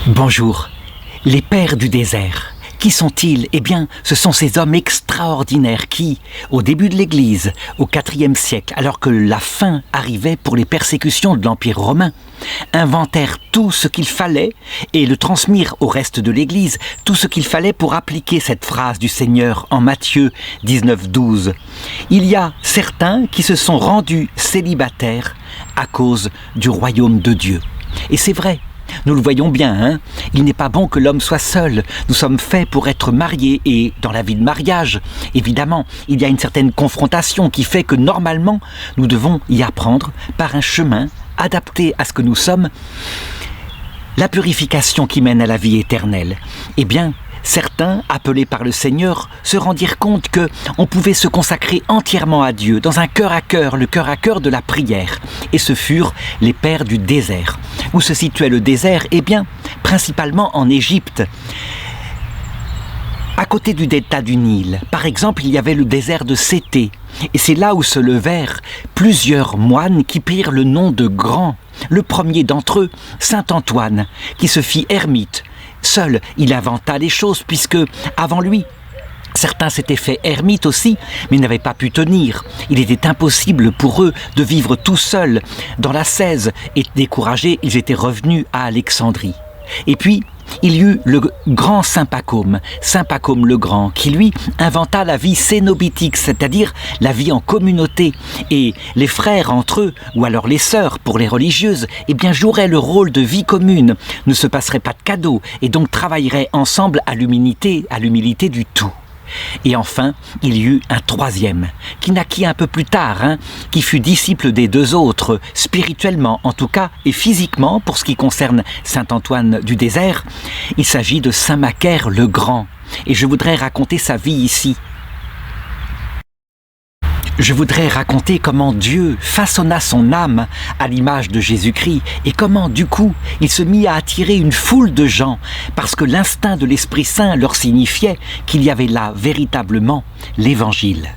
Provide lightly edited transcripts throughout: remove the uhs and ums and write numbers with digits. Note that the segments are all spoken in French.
Bonjour, les pères du désert. Qui sont-ils? Eh bien, ce sont ces hommes extraordinaires qui, au début de l'Église, au IVe siècle, alors que la fin arrivait pour les persécutions de l'Empire romain, inventèrent tout ce qu'il fallait et le transmirent au reste de l'Église, tout ce qu'il fallait pour appliquer cette phrase du Seigneur en Matthieu 19,12. Il y a certains qui se sont rendus célibataires à cause du royaume de Dieu. Et c'est vrai. Nous le voyons bien, hein. Il n'est pas bon que l'homme soit seul. Nous sommes faits pour être mariés et dans la vie de mariage, évidemment, il y a une certaine confrontation qui fait que normalement, nous devons y apprendre par un chemin adapté à ce que nous sommes. La purification qui mène à la vie éternelle. Eh bien, certains, appelés par le Seigneur, se rendirent compte qu'on pouvait se consacrer entièrement à Dieu, dans un cœur à cœur, le cœur à cœur de la prière. Et ce furent les pères du désert. Où se situait le désert? Eh bien, principalement en Égypte. À côté du delta du Nil, par exemple, il y avait le désert de Sété. Et c'est là où se levèrent plusieurs moines qui prirent le nom de grands. Le premier d'entre eux, saint Antoine, qui se fit ermite. Seul, il inventa les choses puisque, avant lui, certains s'étaient fait ermites aussi, mais n'avaient pas pu tenir. Il était impossible pour eux de vivre tout seuls dans la Cèse, et découragés, ils étaient revenus à Alexandrie. Et puis, il y eut le grand Saint Pacôme le Grand, qui lui inventa la vie cénobitique, c'est-à-dire la vie en communauté. Et les frères entre eux, ou alors les sœurs pour les religieuses, eh bien joueraient le rôle de vie commune, ne se passeraient pas de cadeaux, et donc travailleraient ensemble à l'humilité du tout. Et enfin, il y eut un troisième, qui naquit un peu plus tard, qui fut disciple des deux autres, spirituellement en tout cas, et physiquement, pour ce qui concerne saint Antoine du désert. Il s'agit de saint Macaire le Grand, et je voudrais raconter sa vie ici. Je voudrais raconter comment Dieu façonna son âme à l'image de Jésus-Christ et comment, du coup, il se mit à attirer une foule de gens parce que l'instinct de l'Esprit Saint leur signifiait qu'il y avait là véritablement l'Évangile.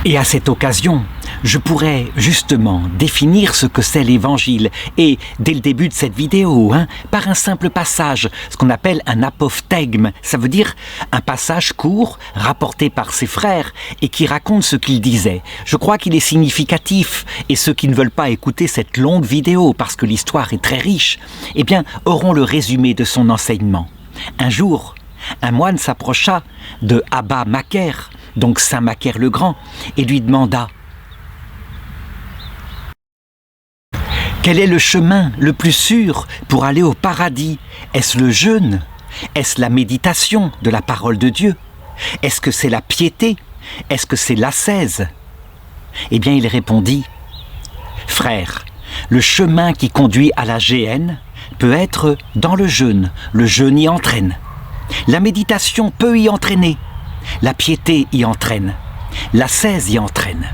Et à cette occasion, je pourrais justement définir ce que c'est l'Évangile et, dès le début de cette vidéo, par un simple passage, ce qu'on appelle un apophthegme, ça veut dire un passage court, rapporté par ses frères et qui raconte ce qu'il disait. Je crois qu'il est significatif et ceux qui ne veulent pas écouter cette longue vidéo parce que l'histoire est très riche, eh bien, auront le résumé de son enseignement. Un jour, un moine s'approcha de Abba Macaire, donc saint Macaire le Grand, et lui demanda: quel est le chemin le plus sûr pour aller au paradis? Est-ce le jeûne? Est-ce la méditation de la parole de Dieu? Est-ce que c'est la piété? Est-ce que c'est l'ascèse? Eh bien, il répondit: frère, le chemin qui conduit à la géhenne peut être dans le jeûne y entraîne. La méditation peut y entraîner. La piété y entraîne. L'ascèse y entraîne.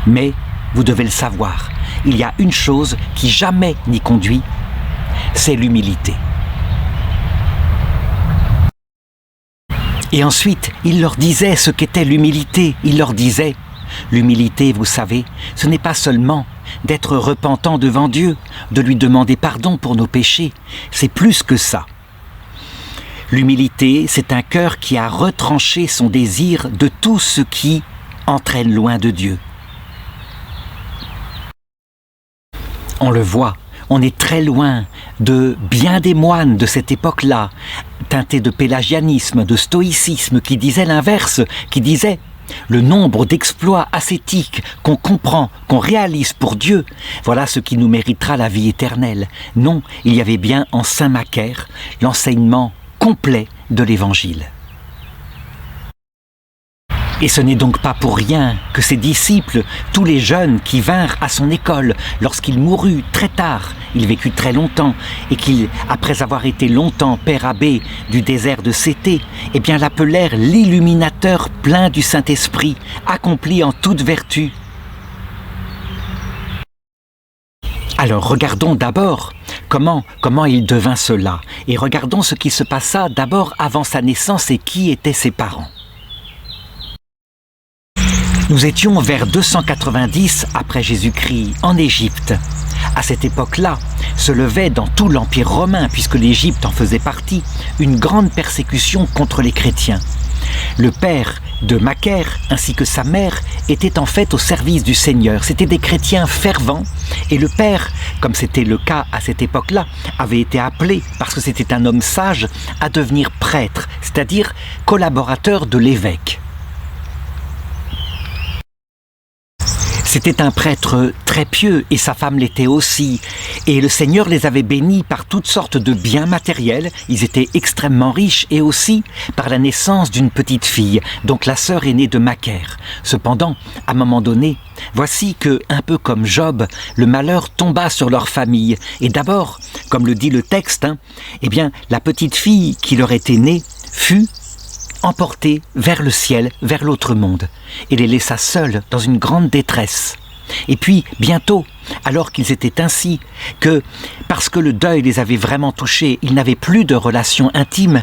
Mais, vous devez le savoir, il y a une chose qui jamais n'y conduit, c'est l'humilité. Et ensuite, il leur disait ce qu'était l'humilité. Il leur disait: l'humilité, vous savez, ce n'est pas seulement d'être repentant devant Dieu, de lui demander pardon pour nos péchés, c'est plus que ça. L'humilité, c'est un cœur qui a retranché son désir de tout ce qui entraîne loin de Dieu. On le voit, on est très loin de bien des moines de cette époque-là, teintés de pélagianisme, de stoïcisme, qui disaient l'inverse, qui disaient: le nombre d'exploits ascétiques qu'on comprend, qu'on réalise pour Dieu, voilà ce qui nous méritera la vie éternelle. Non, il y avait bien en saint Macaire l'enseignement complet de l'Évangile. Et ce n'est donc pas pour rien que ses disciples, tous les jeunes qui vinrent à son école, lorsqu'il mourut très tard, il vécut très longtemps, et qu'il, après avoir été longtemps père abbé du désert de Sété, eh bien l'appelèrent l'illuminateur plein du Saint-Esprit, accompli en toute vertu. Alors regardons d'abord comment il devint cela, et regardons ce qui se passa d'abord avant sa naissance et qui étaient ses parents. Nous étions vers 290 après Jésus-Christ, en Égypte. À cette époque-là, se levait dans tout l'Empire romain, puisque l'Égypte en faisait partie, une grande persécution contre les chrétiens. Le père de Macaire ainsi que sa mère étaient en fait au service du Seigneur. C'étaient des chrétiens fervents et le père, comme c'était le cas à cette époque-là, avait été appelé, parce que c'était un homme sage, à devenir prêtre, c'est-à-dire collaborateur de l'évêque. C'était un prêtre très pieux et sa femme l'était aussi. Et le Seigneur les avait bénis par toutes sortes de biens matériels. Ils étaient extrêmement riches et aussi par la naissance d'une petite fille, donc la sœur aînée de Macaire. Cependant, à un moment donné, voici que, un peu comme Job, le malheur tomba sur leur famille. Et d'abord, comme le dit le texte, eh bien, la petite fille qui leur était née fut emportés vers le ciel, vers l'autre monde, et les laissa seuls dans une grande détresse. Et puis, bientôt, alors qu'ils étaient ainsi, que, parce que le deuil les avait vraiment touchés, ils n'avaient plus de relations intimes,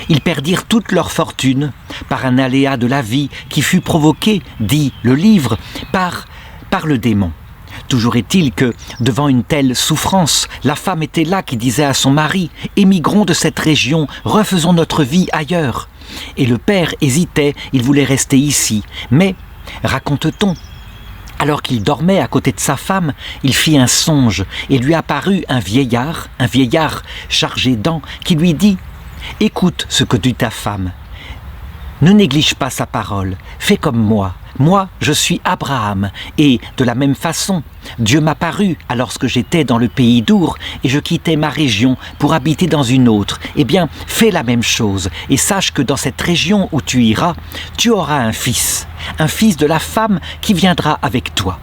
ils perdirent toute leur fortune par un aléa de la vie qui fut provoqué, dit le livre, par le démon. Toujours est-il que, devant une telle souffrance, la femme était là qui disait à son mari « Émigrons de cette région, refaisons notre vie ailleurs ». Et le père hésitait, il voulait rester ici. Mais, raconte-t-on, alors qu'il dormait à côté de sa femme, il fit un songe et lui apparut un vieillard chargé d'ans, qui lui dit « Écoute ce que dit ta femme. Ne néglige pas sa parole, fais comme moi. Moi, je suis Abraham, et de la même façon, Dieu m'apparut alors que j'étais dans le pays d'Our, et je quittais ma région pour habiter dans une autre. Eh bien, fais la même chose, et sache que dans cette région où tu iras, tu auras un fils de la femme qui viendra avec toi. »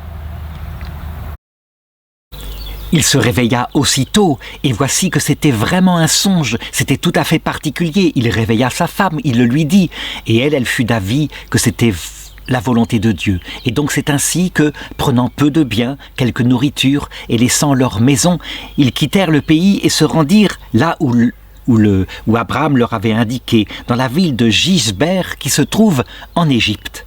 Il se réveilla aussitôt, et voici que c'était vraiment un songe, c'était tout à fait particulier. Il réveilla sa femme, il le lui dit, et elle fut d'avis que c'était la volonté de Dieu. Et donc c'est ainsi que, prenant peu de biens, quelques nourritures, et laissant leur maison, ils quittèrent le pays et se rendirent là où Abraham leur avait indiqué, dans la ville de Gisber qui se trouve en Égypte.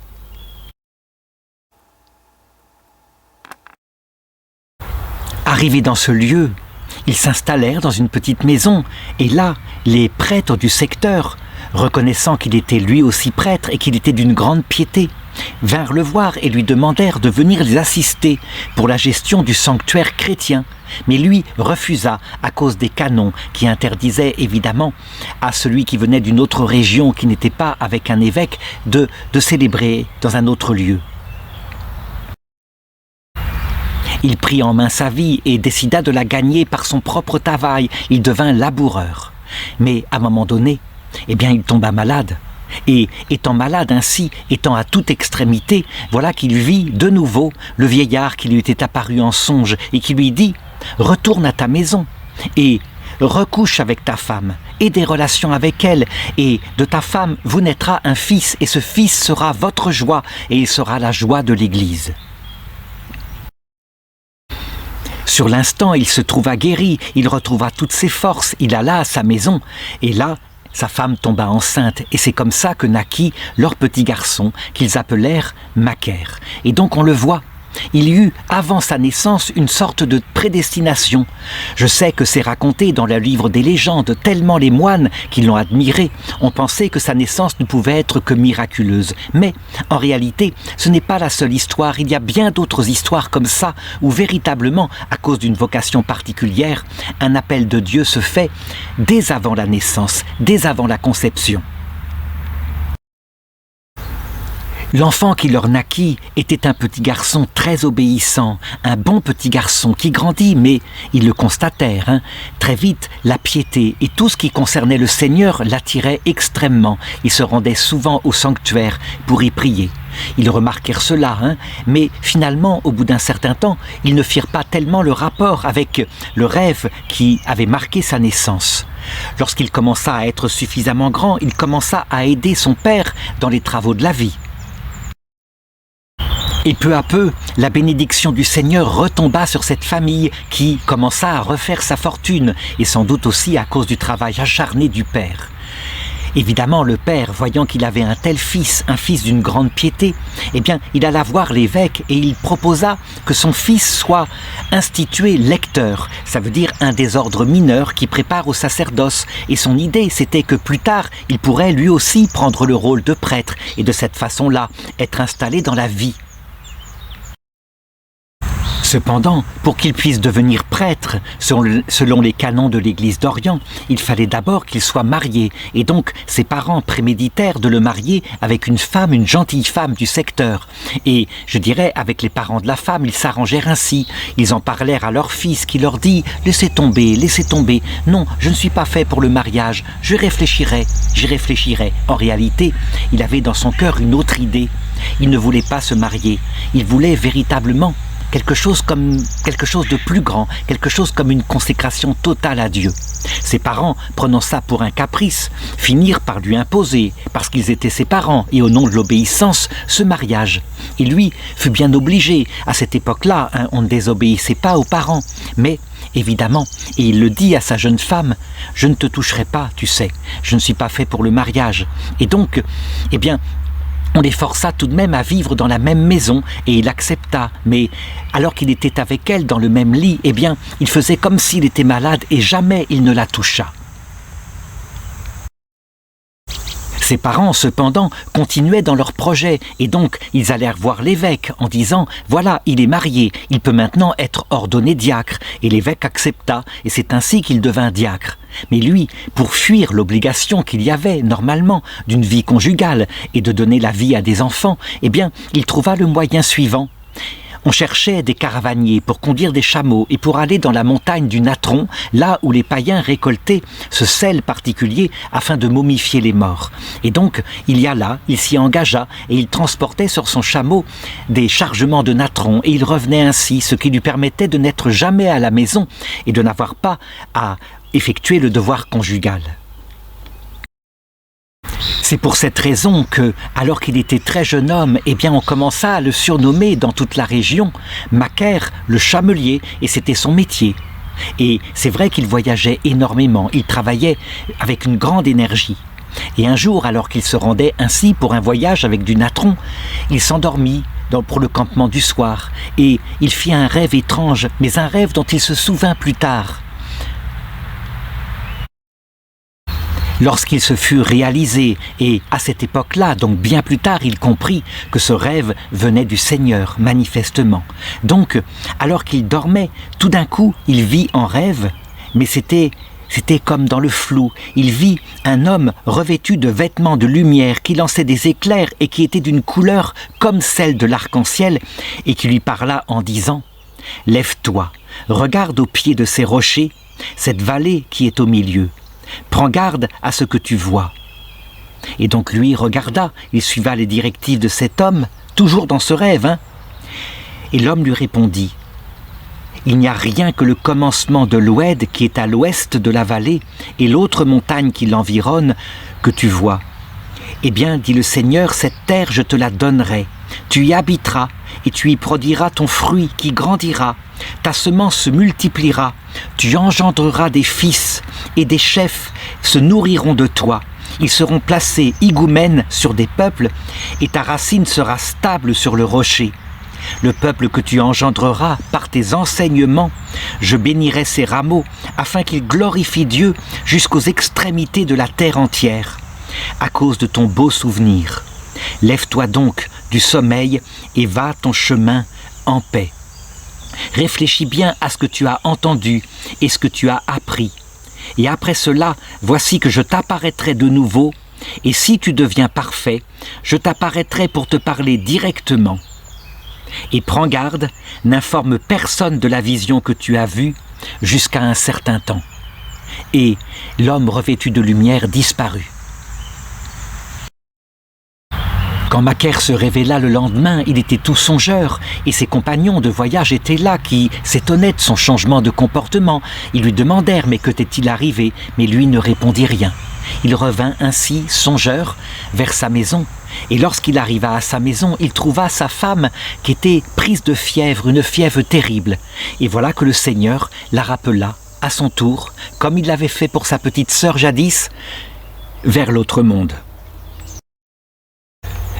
Arrivés dans ce lieu, ils s'installèrent dans une petite maison, et là, les prêtres du secteur, reconnaissant qu'il était lui aussi prêtre et qu'il était d'une grande piété, vinrent le voir et lui demandèrent de venir les assister pour la gestion du sanctuaire chrétien. Mais lui refusa à cause des canons qui interdisaient évidemment à celui qui venait d'une autre région qui n'était pas avec un évêque de célébrer dans un autre lieu. Il prit en main sa vie et décida de la gagner par son propre travail. Il devint laboureur. Mais à un moment donné, eh bien, il tomba malade. Et étant malade ainsi, étant à toute extrémité, voilà qu'il vit de nouveau le vieillard qui lui était apparu en songe et qui lui dit « Retourne à ta maison et recouche avec ta femme, aie des relations avec elle, et de ta femme vous naîtra un fils, et ce fils sera votre joie, et il sera la joie de l'Église. » Sur l'instant, il se trouva guéri, il retrouva toutes ses forces, il alla à sa maison, et là, sa femme tomba enceinte, et c'est comme ça que naquit leur petit garçon, qu'ils appelèrent Macaire. Et donc on le voit, il y eut avant sa naissance une sorte de prédestination. Je sais que c'est raconté dans le livre des légendes, tellement les moines qui l'ont admiré ont pensé que sa naissance ne pouvait être que miraculeuse. Mais en réalité, ce n'est pas la seule histoire, il y a bien d'autres histoires comme ça, où véritablement, à cause d'une vocation particulière, un appel de Dieu se fait dès avant la naissance, dès avant la conception. L'enfant qui leur naquit était un petit garçon très obéissant, un bon petit garçon qui grandit, mais ils le constatèrent. Très vite, la piété et tout ce qui concernait le Seigneur l'attiraient extrêmement. Ils se rendaient souvent au sanctuaire pour y prier. Ils remarquèrent cela, mais finalement, au bout d'un certain temps, ils ne firent pas tellement le rapport avec le rêve qui avait marqué sa naissance. Lorsqu'il commença à être suffisamment grand, il commença à aider son père dans les travaux de la vie. Et peu à peu, la bénédiction du Seigneur retomba sur cette famille qui commença à refaire sa fortune, et sans doute aussi à cause du travail acharné du père. Évidemment, le père, voyant qu'il avait un tel fils, un fils d'une grande piété, eh bien, il alla voir l'évêque et il proposa que son fils soit institué lecteur. Ça veut dire un des ordres mineurs qui prépare au sacerdoce. Et son idée, c'était que plus tard, il pourrait lui aussi prendre le rôle de prêtre et de cette façon-là, être installé dans la vie. Cependant, pour qu'il puisse devenir prêtre, selon les canons de l'Église d'Orient, il fallait d'abord qu'il soit marié, et donc ses parents préméditèrent de le marier avec une femme, une gentille femme du secteur. Et, je dirais, avec les parents de la femme, ils s'arrangèrent ainsi. Ils en parlèrent à leur fils qui leur dit « Laissez tomber, non, je ne suis pas fait pour le mariage, j'y réfléchirai. » En réalité, il avait dans son cœur une autre idée. Il ne voulait pas se marier, il voulait véritablement quelque chose de plus grand, quelque chose comme une consécration totale à Dieu. Ses parents, prenant ça pour un caprice, finirent par lui imposer, parce qu'ils étaient ses parents, et au nom de l'obéissance, ce mariage. Et lui fut bien obligé. À cette époque-là, on ne désobéissait pas aux parents. Mais, évidemment, et il le dit à sa jeune femme, « Je ne te toucherai pas, tu sais, je ne suis pas fait pour le mariage. » Et donc, eh bien, on les força tout de même à vivre dans la même maison et il accepta. Mais alors qu'il était avec elle dans le même lit, eh bien, il faisait comme s'il était malade et jamais il ne la toucha. Ses parents, cependant, continuaient dans leur projet et donc ils allèrent voir l'évêque en disant « Voilà, il est marié, il peut maintenant être ordonné diacre. » Et l'évêque accepta et c'est ainsi qu'il devint diacre. Mais lui, pour fuir l'obligation qu'il y avait, normalement, d'une vie conjugale et de donner la vie à des enfants, eh bien, il trouva le moyen suivant. On cherchait des caravaniers pour conduire des chameaux et pour aller dans la montagne du Natron, là où les païens récoltaient ce sel particulier afin de momifier les morts. Et donc, il s'y engagea et il transportait sur son chameau des chargements de natron et il revenait ainsi, ce qui lui permettait de n'être jamais à la maison et de n'avoir pas à effectuer le devoir conjugal. C'est pour cette raison que, alors qu'il était très jeune homme, eh bien on commença à le surnommer dans toute la région Macaire le chamelier, et c'était son métier. Et c'est vrai qu'il voyageait énormément, il travaillait avec une grande énergie. Et un jour, alors qu'il se rendait ainsi pour un voyage avec du natron, il s'endormit pour le campement du soir, et il fit un rêve étrange, mais un rêve dont il se souvint plus tard. Lorsqu'il se fut réalisé, et à cette époque-là, donc bien plus tard, il comprit que ce rêve venait du Seigneur, manifestement. Donc, alors qu'il dormait, tout d'un coup, il vit en rêve, mais c'était comme dans le flou. Il vit un homme revêtu de vêtements de lumière qui lançait des éclairs et qui était d'une couleur comme celle de l'arc-en-ciel et qui lui parla en disant « Lève-toi, regarde au pied de ces rochers, cette vallée qui est au milieu. Prends garde à ce que tu vois. » Et donc lui regarda, il suiva les directives de cet homme, toujours dans ce rêve. Et l'homme lui répondit « Il n'y a rien que le commencement de l'Oued qui est à l'ouest de la vallée et l'autre montagne qui l'environne que tu vois. Eh bien, dit le Seigneur, cette terre je te la donnerai. Tu y habiteras et tu y produiras ton fruit qui grandira. Ta semence se multipliera. Tu engendreras des fils et des chefs se nourriront de toi. Ils seront placés higoumènes sur des peuples et ta racine sera stable sur le rocher. Le peuple que tu engendreras par tes enseignements, je bénirai ses rameaux afin qu'ils glorifient Dieu jusqu'aux extrémités de la terre entière. À cause de ton beau souvenir, lève-toi donc du sommeil et va ton chemin en paix. Réfléchis bien à ce que tu as entendu et ce que tu as appris. Et après cela, voici que je t'apparaîtrai de nouveau, et si tu deviens parfait, je t'apparaîtrai pour te parler directement. Et prends garde, n'informe personne de la vision que tu as vue jusqu'à un certain temps. Et l'homme revêtu de lumière disparut. Quand Macaire se révéla le lendemain, il était tout songeur, et ses compagnons de voyage étaient là, qui s'étonnaient de son changement de comportement. Ils lui demandèrent « Mais que t'est-il arrivé ?» Mais lui ne répondit rien. Il revint ainsi, songeur, vers sa maison. Et lorsqu'il arriva à sa maison, il trouva sa femme qui était prise de fièvre, une fièvre terrible. Et voilà que le Seigneur la rappela à son tour, comme il l'avait fait pour sa petite sœur jadis. vers l'autre monde.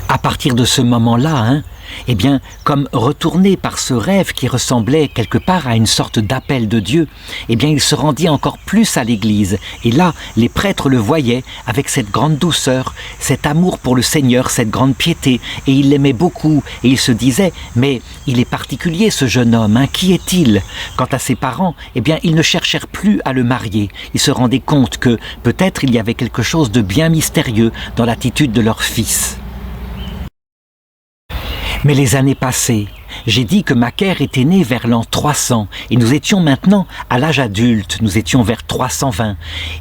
À partir de ce moment-là, eh bien, comme retourné par ce rêve qui ressemblait quelque part à une sorte d'appel de Dieu, eh bien, il se rendit encore plus à l'église. Et là, les prêtres le voyaient avec cette grande douceur, cet amour pour le Seigneur, cette grande piété. Et il l'aimait beaucoup. Et il se disait, mais il est particulier ce jeune homme, qui est-il? Quant à ses parents, eh bien, ils ne cherchèrent plus à le marier. Ils se rendaient compte que peut-être il y avait quelque chose de bien mystérieux dans l'attitude de leur fils. Mais les années passées, j'ai dit que Macaire était né vers l'an 300 et nous étions maintenant à l'âge adulte, nous étions vers 320.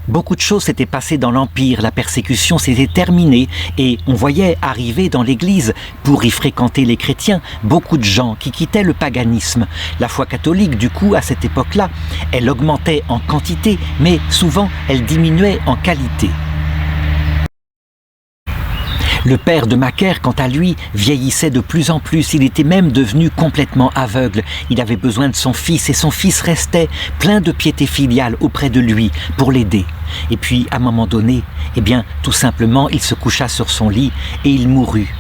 Beaucoup de choses s'étaient passées dans l'Empire, la persécution s'était terminée et on voyait arriver dans l'église, pour y fréquenter les chrétiens, beaucoup de gens qui quittaient le paganisme. La foi catholique, du coup, à cette époque-là, elle augmentait en quantité, mais souvent elle diminuait en qualité. Le père de Macaire, quant à lui, vieillissait de plus en plus. Il était même devenu complètement aveugle. Il avait besoin de son fils et son fils restait plein de piété filiale auprès de lui pour l'aider. Et puis, à un moment donné, eh bien, tout simplement, il se coucha sur son lit et il mourut.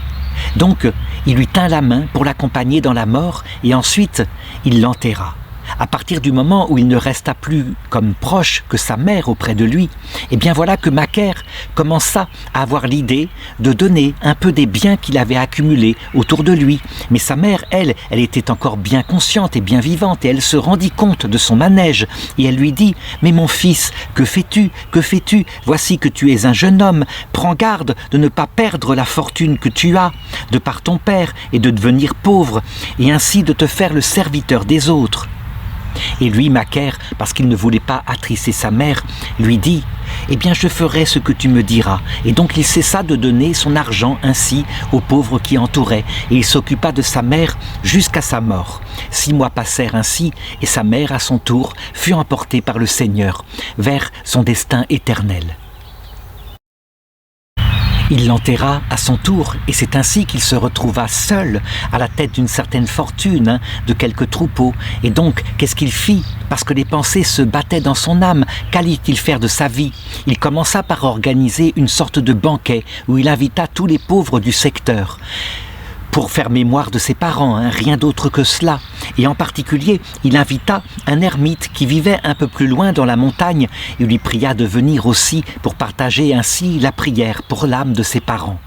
Donc, il lui tint la main pour l'accompagner dans la mort et ensuite, il l'enterra. À partir du moment où il ne resta plus comme proche que sa mère auprès de lui, eh bien voilà que Macaire commença à avoir l'idée de donner un peu des biens qu'il avait accumulés autour de lui. Mais sa mère, elle était encore bien consciente et bien vivante et elle se rendit compte de son manège et elle lui dit « Mais mon fils, que fais-tu? Que fais-tu? Voici que tu es un jeune homme, prends garde de ne pas perdre la fortune que tu as de par ton père et de devenir pauvre et ainsi de te faire le serviteur des autres. » Et lui, Macaire, parce qu'il ne voulait pas attrister sa mère, lui dit « Eh bien, je ferai ce que tu me diras. » Et donc il cessa de donner son argent ainsi aux pauvres qui entouraient, et il s'occupa de sa mère jusqu'à sa mort. 6 mois passèrent ainsi, et sa mère, à son tour, fut emportée par le Seigneur vers son destin éternel. Il l'enterra à son tour, et c'est ainsi qu'il se retrouva seul, à la tête d'une certaine fortune, de quelques troupeaux. Et donc, qu'est-ce qu'il fit? Parce que les pensées se battaient dans son âme. Qu'allait-il faire de sa vie? Il commença par organiser une sorte de banquet, où il invita tous les pauvres du secteur, pour faire mémoire de ses parents, rien d'autre que cela. Et en particulier, il invita un ermite qui vivait un peu plus loin dans la montagne. Il lui pria de venir aussi pour partager ainsi la prière pour l'âme de ses parents.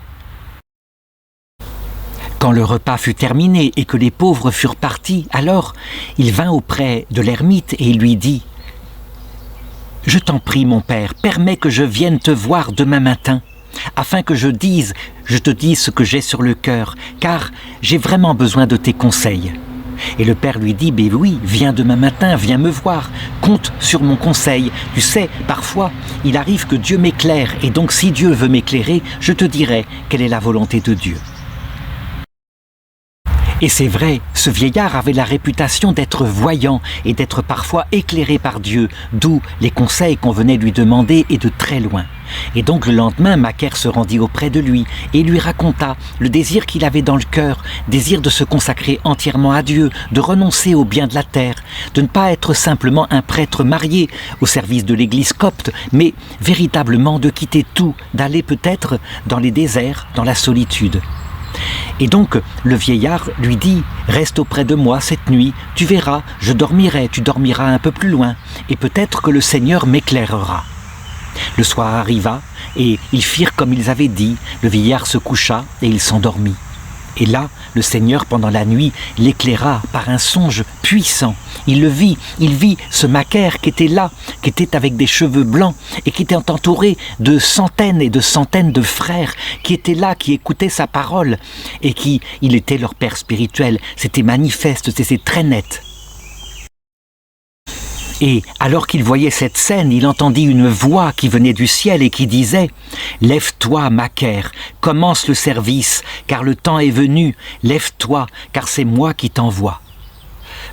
Quand le repas fut terminé et que les pauvres furent partis, alors il vint auprès de l'ermite et il lui dit « Je t'en prie, mon père, permets que je vienne te voir demain matin, afin que je te dise ce que j'ai sur le cœur, car j'ai vraiment besoin de tes conseils. » Et le père lui dit « Ben oui, viens demain matin, viens me voir, compte sur mon conseil. Tu sais, parfois, il arrive que Dieu m'éclaire, et donc si Dieu veut m'éclairer, je te dirai quelle est la volonté de Dieu. » Et c'est vrai, ce vieillard avait la réputation d'être voyant et d'être parfois éclairé par Dieu, d'où les conseils qu'on venait lui demander et de très loin. Et donc le lendemain, Macaire se rendit auprès de lui et lui raconta le désir qu'il avait dans le cœur, désir de se consacrer entièrement à Dieu, de renoncer aux biens de la terre, de ne pas être simplement un prêtre marié au service de l'église copte, mais véritablement de quitter tout, d'aller peut-être dans les déserts, dans la solitude. Et donc le vieillard lui dit « Reste auprès de moi cette nuit, tu verras, je dormirai, tu dormiras un peu plus loin, et peut-être que le Seigneur m'éclairera. » Le soir arriva, et ils firent comme ils avaient dit, le vieillard se coucha et il s'endormit. Et là, le Seigneur, pendant la nuit, l'éclaira par un songe puissant. Il vit ce Macaire qui était là, qui était avec des cheveux blancs et qui était entouré de centaines et de centaines de frères qui étaient là, qui écoutaient sa parole et il était leur père spirituel. C'était manifeste, c'était très net. Et alors qu'il voyait cette scène, il entendit une voix qui venait du ciel et qui disait « Lève-toi, Macaire, commence le service, car le temps est venu. Lève-toi, car c'est moi qui t'envoie. »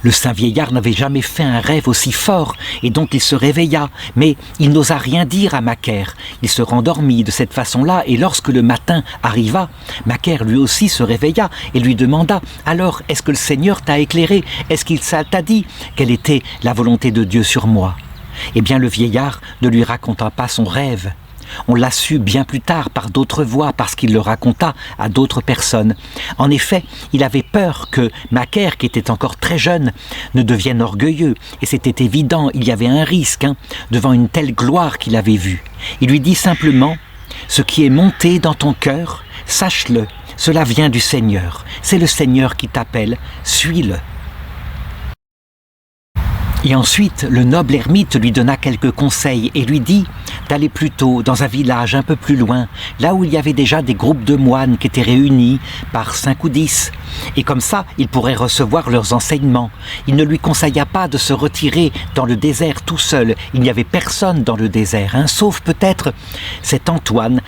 Le saint vieillard n'avait jamais fait un rêve aussi fort, et donc il se réveilla, mais il n'osa rien dire à Macaire. Il se rendormit de cette façon-là, et lorsque le matin arriva, Macaire lui aussi se réveilla et lui demanda « Alors, est-ce que le Seigneur t'a éclairé? Est-ce qu'il t'a dit quelle était la volonté de Dieu sur moi ?» Eh bien, le vieillard ne lui raconta pas son rêve. On l'a su bien plus tard par d'autres voix parce qu'il le raconta à d'autres personnes. En effet, il avait peur que Macaire, qui était encore très jeune, ne devienne orgueilleux. Et c'était évident, il y avait un risque devant une telle gloire qu'il avait vue. Il lui dit simplement « Ce qui est monté dans ton cœur, sache-le, cela vient du Seigneur. C'est le Seigneur qui t'appelle, suis-le. » Et ensuite, le noble ermite lui donna quelques conseils et lui dit d'aller plutôt dans un village un peu plus loin, là où il y avait déjà des groupes de moines qui étaient réunis par 5 ou 10. Et comme ça, il pourrait recevoir leurs enseignements. Il ne lui conseilla pas de se retirer dans le désert tout seul. Il n'y avait personne dans le désert, sauf peut-être cet Antoine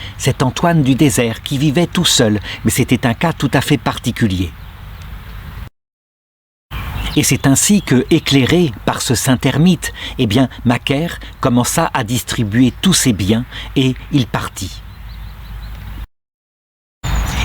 du désert qui vivait tout seul. Mais c'était un cas tout à fait particulier. Et c'est ainsi que, éclairé par ce saint ermite, Macaire commença à distribuer tous ses biens et il partit.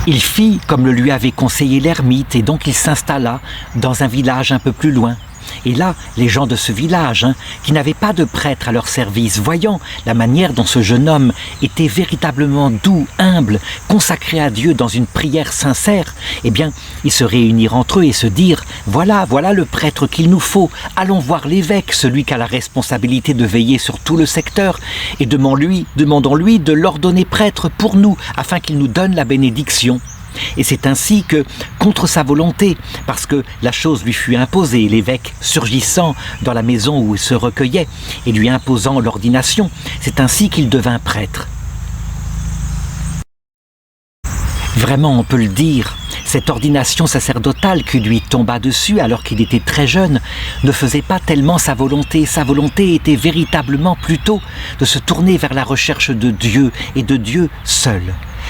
Il fit comme le lui avait conseillé l'ermite et donc il s'installa dans un village un peu plus loin. Et là, les gens de ce village, qui n'avaient pas de prêtre à leur service, voyant la manière dont ce jeune homme était véritablement doux, humble, consacré à Dieu dans une prière sincère, ils se réunirent entre eux et se dirent « Voilà le prêtre qu'il nous faut, allons voir l'évêque, celui qui a la responsabilité de veiller sur tout le secteur, et demandons-lui de l'ordonner prêtre pour nous, afin qu'il nous donne la bénédiction. » Et c'est ainsi que, contre sa volonté, parce que la chose lui fut imposée, l'évêque surgissant dans la maison où il se recueillait et lui imposant l'ordination, c'est ainsi qu'il devint prêtre. Vraiment, on peut le dire, cette ordination sacerdotale qui lui tomba dessus alors qu'il était très jeune ne faisait pas tellement sa volonté. Sa volonté était véritablement plutôt de se tourner vers la recherche de Dieu et de Dieu seul.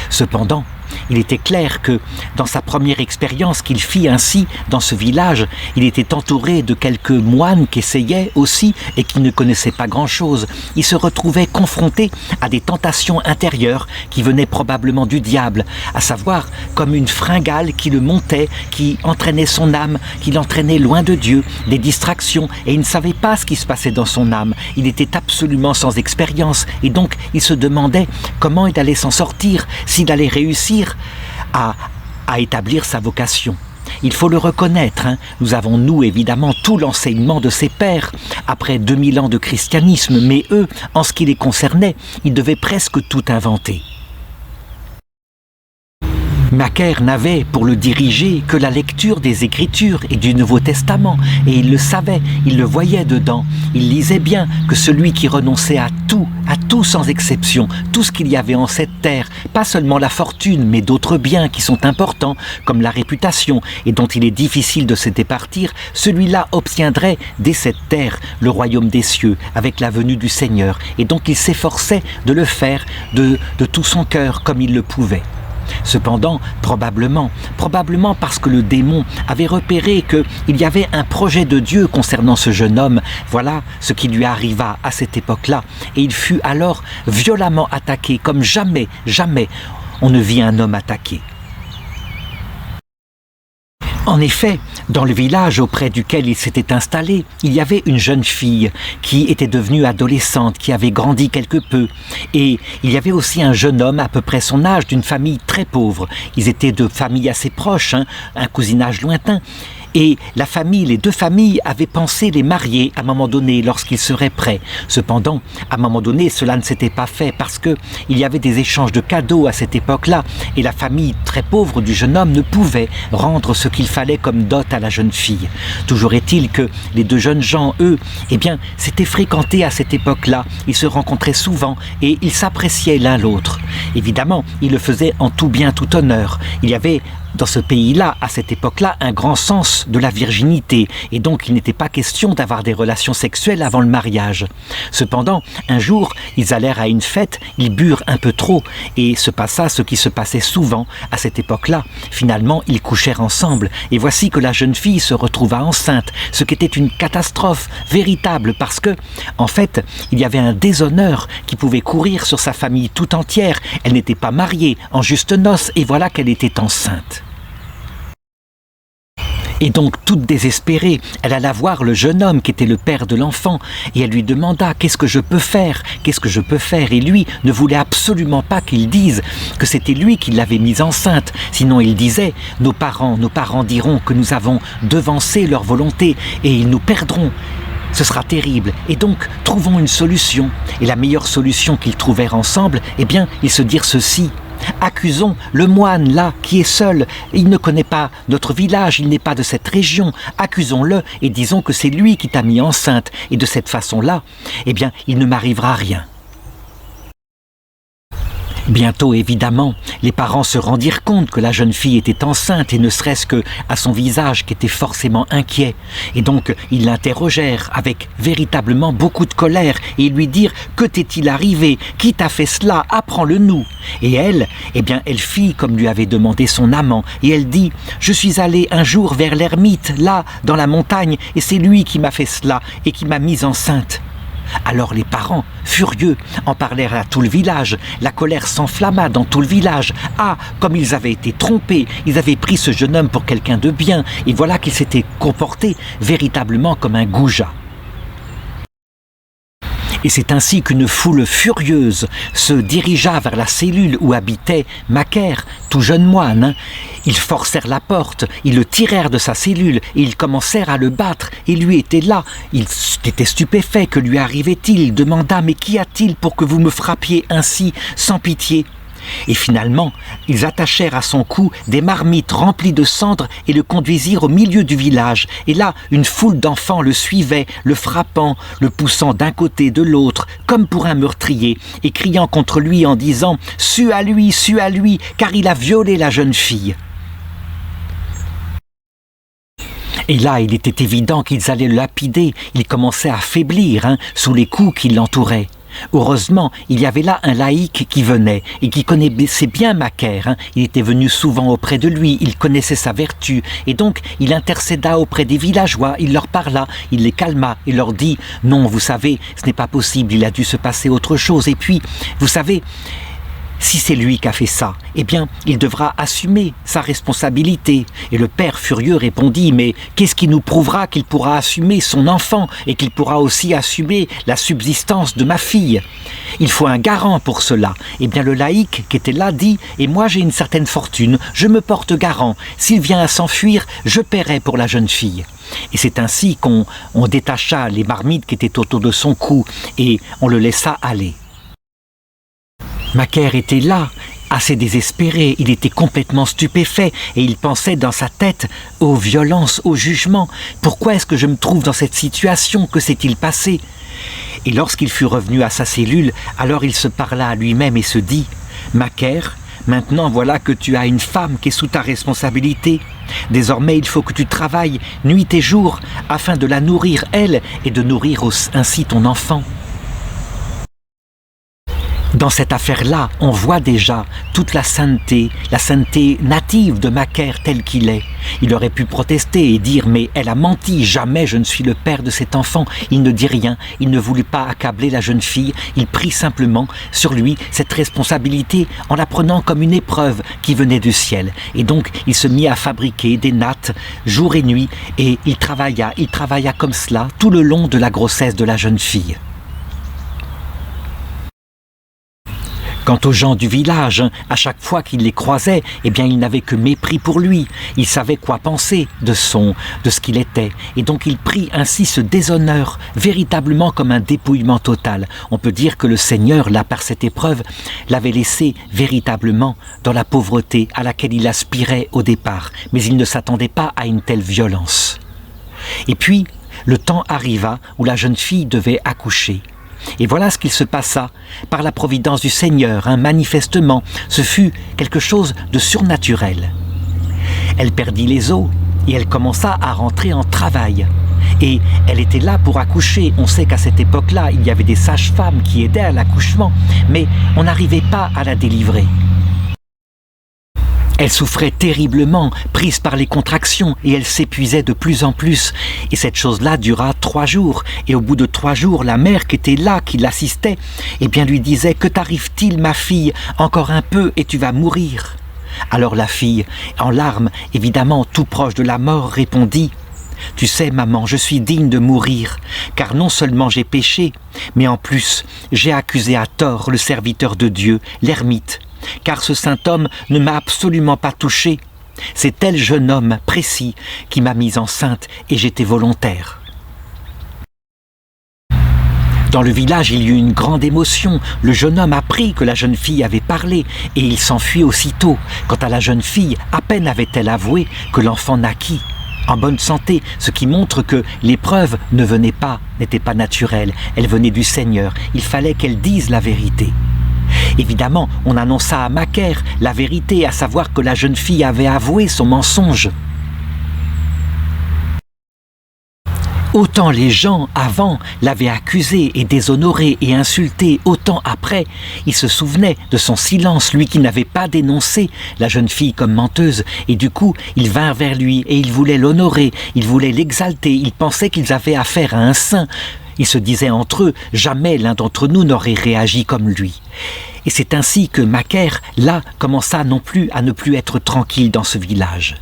Cependant, il était clair que, dans sa première expérience qu'il fit ainsi dans ce village, il était entouré de quelques moines qui essayaient aussi et qui ne connaissaient pas grand-chose. Il se retrouvait confronté à des tentations intérieures qui venaient probablement du diable, à savoir comme une fringale qui le montait, qui entraînait son âme, qui l'entraînait loin de Dieu, des distractions, et il ne savait pas ce qui se passait dans son âme. Il était absolument sans expérience, et donc il se demandait comment il allait s'en sortir, s'il allait réussir à établir sa vocation. Il faut le reconnaître, nous avons, nous, évidemment, tout l'enseignement de ses pères, après 2000 ans de christianisme, mais eux, en ce qui les concernait, ils devaient presque tout inventer. Macaire n'avait pour le diriger que la lecture des Écritures et du Nouveau Testament, et il le savait, il le voyait dedans. Il lisait bien que celui qui renonçait à tout sans exception, tout ce qu'il y avait en cette terre, pas seulement la fortune, mais d'autres biens qui sont importants, comme la réputation, et dont il est difficile de se départir, celui-là obtiendrait dès cette terre le royaume des cieux, avec la venue du Seigneur, et donc il s'efforçait de le faire de tout son cœur, comme il le pouvait. Cependant, probablement parce que le démon avait repéré qu'il y avait un projet de Dieu concernant ce jeune homme, voilà ce qui lui arriva à cette époque-là, et il fut alors violemment attaqué comme jamais on ne vit un homme attaqué. En effet, dans le village auprès duquel il s'était installé, il y avait une jeune fille qui était devenue adolescente, qui avait grandi quelque peu. Et il y avait aussi un jeune homme à peu près son âge, d'une famille très pauvre. Ils étaient de familles assez proches, un cousinage lointain. Et les deux familles avaient pensé les marier à un moment donné lorsqu'ils seraient prêts. Cependant, à un moment donné, cela ne s'était pas fait parce qu'il y avait des échanges de cadeaux à cette époque-là et la famille très pauvre du jeune homme ne pouvait rendre ce qu'il fallait comme dot à la jeune fille. Toujours est-il que les deux jeunes gens, eux, s'étaient fréquentés à cette époque-là. Ils se rencontraient souvent et ils s'appréciaient l'un l'autre. Évidemment, ils le faisaient en tout bien, tout honneur. Il y avait dans ce pays-là, à cette époque-là, un grand sens de la virginité, et donc il n'était pas question d'avoir des relations sexuelles avant le mariage. Cependant, un jour, ils allèrent à une fête, ils burent un peu trop, et se passa ce qui se passait souvent à cette époque-là. Finalement, ils couchèrent ensemble, et voici que la jeune fille se retrouva enceinte, ce qui était une catastrophe véritable, parce que, en fait, il y avait un déshonneur qui pouvait courir sur sa famille tout entière. Elle n'était pas mariée, en juste noces, et voilà qu'elle était enceinte. Et donc, toute désespérée, elle alla voir le jeune homme qui était le père de l'enfant et elle lui demanda « Qu'est-ce que je peux faire ? Qu'est-ce que je peux faire ?» Et lui ne voulait absolument pas qu'il dise que c'était lui qui l'avait mise enceinte. Sinon, il disait « Nos parents diront que nous avons devancé leur volonté et ils nous perdront. Ce sera terrible. Et donc, trouvons une solution. » Et la meilleure solution qu'ils trouvèrent ensemble, eh bien, ils se dirent ceci. Accusons le moine là qui est seul, il ne connaît pas notre village, il n'est pas de cette région, accusons-le et disons que c'est lui qui t'a mis enceinte et de cette façon-là, eh bien il ne m'arrivera rien. Bientôt, évidemment, les parents se rendirent compte que la jeune fille était enceinte et ne serait-ce que à son visage qui était forcément inquiet. Et donc, ils l'interrogèrent avec véritablement beaucoup de colère et ils lui dirent « Que t'est-il arrivé ? Qui t'a fait cela ? Apprends-le-nous » Et elle, eh bien, elle fit comme lui avait demandé son amant et elle dit « Je suis allée un jour vers l'ermite, là, dans la montagne, et c'est lui qui m'a fait cela et qui m'a mise enceinte. » Alors les parents, furieux, en parlèrent à tout le village. La colère s'enflamma dans tout le village. Ah, comme ils avaient été trompés, ils avaient pris ce jeune homme pour quelqu'un de bien, et voilà qu'il s'était comporté véritablement comme un goujat. Et c'est ainsi qu'une foule furieuse se dirigea vers la cellule où habitait Macaire, tout jeune moine. Ils forcèrent la porte, ils le tirèrent de sa cellule et ils commencèrent à le battre. Et lui était là, il était stupéfait. Que lui arrivait-il? Il demanda « Mais qu'y a-t-il pour que vous me frappiez ainsi, sans pitié ?» Et finalement, ils attachèrent à son cou des marmites remplies de cendres et le conduisirent au milieu du village. Et là, une foule d'enfants le suivait, le frappant, le poussant d'un côté de l'autre, comme pour un meurtrier, et criant contre lui en disant « Sue à lui, car il a violé la jeune fille !» Et là, il était évident qu'ils allaient le lapider. Il commençait à faiblir sous les coups qui l'entouraient. Heureusement, il y avait là un laïc qui venait et qui connaissait bien Macaire. Il était venu souvent auprès de lui, il connaissait sa vertu et donc il intercéda auprès des villageois, il leur parla, il les calma et leur dit « Non, vous savez, ce n'est pas possible, il a dû se passer autre chose. Et puis, vous savez, si c'est lui qui a fait ça, eh bien, il devra assumer sa responsabilité. » Et le père furieux répondit « Mais qu'est-ce qui nous prouvera qu'il pourra assumer son enfant et qu'il pourra aussi assumer la subsistance de ma fille ? Il faut un garant pour cela. » Eh bien, le laïc qui était là dit « Et moi, j'ai une certaine fortune, je me porte garant. S'il vient à s'enfuir, je paierai pour la jeune fille. » Et c'est ainsi qu'on détacha les marmites qui étaient autour de son cou et on le laissa aller. Macaire était là, assez désespéré, il était complètement stupéfait et il pensait dans sa tête aux violences, au jugement. Pourquoi est-ce que je me trouve dans cette situation? Que s'est-il passé? Et lorsqu'il fut revenu à sa cellule, alors il se parla à lui-même et se dit « Macaire, maintenant voilà que tu as une femme qui est sous ta responsabilité. Désormais il faut que tu travailles nuit et jour afin de la nourrir elle et de nourrir ainsi ton enfant. » Dans cette affaire-là, on voit déjà toute la sainteté native de Macaire tel qu'il est. Il aurait pu protester et dire « Mais elle a menti, jamais je ne suis le père de cet enfant. » Il ne dit rien, il ne voulut pas accabler la jeune fille, il prit simplement sur lui cette responsabilité en la prenant comme une épreuve qui venait du ciel. Et donc, il se mit à fabriquer des nattes jour et nuit et il travailla comme cela tout le long de la grossesse de la jeune fille. Quant aux gens du village, à chaque fois qu'il les croisait, eh bien, ils n'avaient que mépris pour lui. Ils savaient quoi penser de ce qu'il était. Et donc, il prit ainsi ce déshonneur véritablement comme un dépouillement total. On peut dire que le Seigneur, là, par cette épreuve, l'avait laissé véritablement dans la pauvreté à laquelle il aspirait au départ. Mais il ne s'attendait pas à une telle violence. Et puis, le temps arriva où la jeune fille devait accoucher. Et voilà ce qu'il se passa par la providence du Seigneur, manifestement, ce fut quelque chose de surnaturel. Elle perdit les os et elle commença à rentrer en travail. Et elle était là pour accoucher. On sait qu'à cette époque-là, il y avait des sages-femmes qui aidaient à l'accouchement, mais on n'arrivait pas à la délivrer. Elle souffrait terriblement, prise par les contractions, et elle s'épuisait de plus en plus. Et cette chose-là dura 3 jours. Et au bout de 3 jours, la mère qui était là, qui l'assistait, eh bien lui disait « Que t'arrive-t-il, ma fille? Encore un peu et tu vas mourir. » Alors la fille, en larmes, évidemment tout proche de la mort, répondit « Tu sais, maman, je suis digne de mourir, car non seulement j'ai péché, mais en plus, j'ai accusé à tort le serviteur de Dieu, l'ermite, car ce saint homme ne m'a absolument pas touché. C'est tel jeune homme précis qui m'a mise enceinte et j'étais volontaire. » Dans le village, il y eut une grande émotion. Le jeune homme apprit que la jeune fille avait parlé et il s'enfuit aussitôt. Quant à la jeune fille, à peine avait-elle avoué que l'enfant naquit en bonne santé, ce qui montre que l'épreuve n'était pas naturelle, elle venait du Seigneur. Il fallait qu'elle dise la vérité. Évidemment, on annonça à Macaire la vérité, à savoir que la jeune fille avait avoué son mensonge. Autant les gens avant l'avaient accusé et déshonoré et insulté, autant après il se souvenait de son silence, lui qui n'avait pas dénoncé la jeune fille comme menteuse, et du coup ils vinrent vers lui et ils voulaient l'honorer, ils voulaient l'exalter, ils pensaient qu'ils avaient affaire à un saint. Ils se disaient entre eux, jamais l'un d'entre nous n'aurait réagi comme lui. Et c'est ainsi que Macaire, là, commença non plus à ne plus être tranquille dans ce village.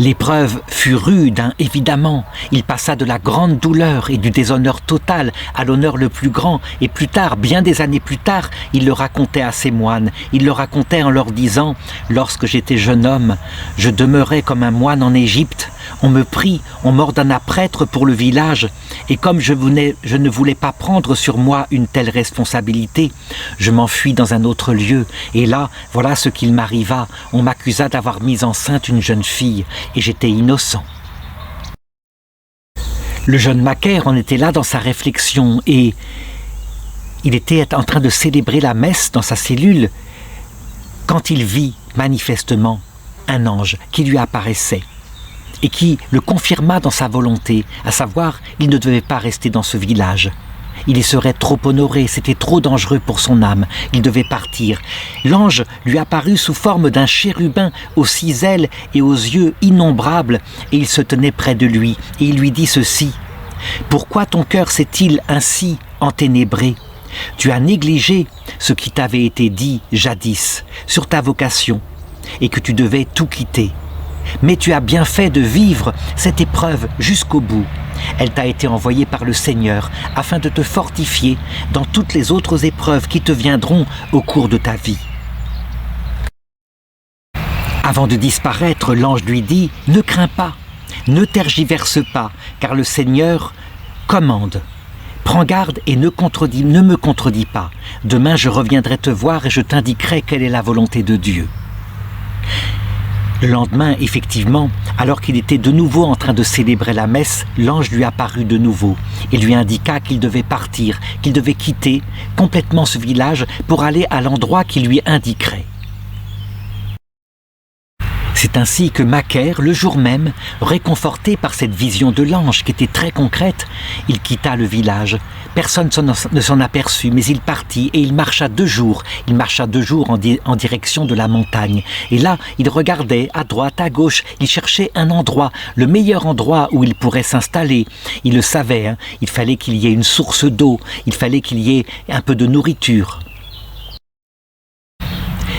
L'épreuve fut rude, évidemment. Il passa de la grande douleur et du déshonneur total à l'honneur le plus grand. Et plus tard, bien des années plus tard, il le racontait à ses moines. Il le racontait en leur disant « Lorsque j'étais jeune homme, je demeurais comme un moine en Égypte. On me prit, on m'ordonna prêtre pour le village. Et comme je ne voulais pas prendre sur moi une telle responsabilité, je m'enfuis dans un autre lieu. Et là, voilà ce qu'il m'arriva. On m'accusa d'avoir mis enceinte une jeune fille. Et j'étais innocent. » Le jeune Macaire en était là dans sa réflexion et il était en train de célébrer la messe dans sa cellule quand il vit manifestement un ange qui lui apparaissait et qui le confirma dans sa volonté, à savoir, il ne devait pas rester dans ce village. Il y serait trop honoré, c'était trop dangereux pour son âme, il devait partir. L'ange lui apparut sous forme d'un chérubin aux 6 ailes et aux yeux innombrables, et il se tenait près de lui, et il lui dit ceci : « Pourquoi ton cœur s'est-il ainsi enténébré ? Tu as négligé ce qui t'avait été dit jadis sur ta vocation, et que tu devais tout quitter. Mais tu as bien fait de vivre cette épreuve jusqu'au bout. Elle t'a été envoyée par le Seigneur afin de te fortifier dans toutes les autres épreuves qui te viendront au cours de ta vie. » Avant de disparaître, l'ange lui dit « Ne crains pas, ne tergiverse pas, car le Seigneur commande. Prends garde et ne me contredis pas. Demain je reviendrai te voir et je t'indiquerai quelle est la volonté de Dieu. » Le lendemain, effectivement, alors qu'il était de nouveau en train de célébrer la messe, l'ange lui apparut de nouveau et lui indiqua qu'il devait partir, qu'il devait quitter complètement ce village pour aller à l'endroit qu'il lui indiquerait. C'est ainsi que Macaire, le jour même, réconforté par cette vision de l'ange qui était très concrète, il quitta le village. Personne ne s'en aperçut, mais il partit et il marcha 2 jours. Il marcha 2 jours en direction de la montagne. Et là, il regardait à droite, à gauche, il cherchait un endroit, le meilleur endroit où il pourrait s'installer. Il le savait, il fallait qu'il y ait une source d'eau, il fallait qu'il y ait un peu de nourriture.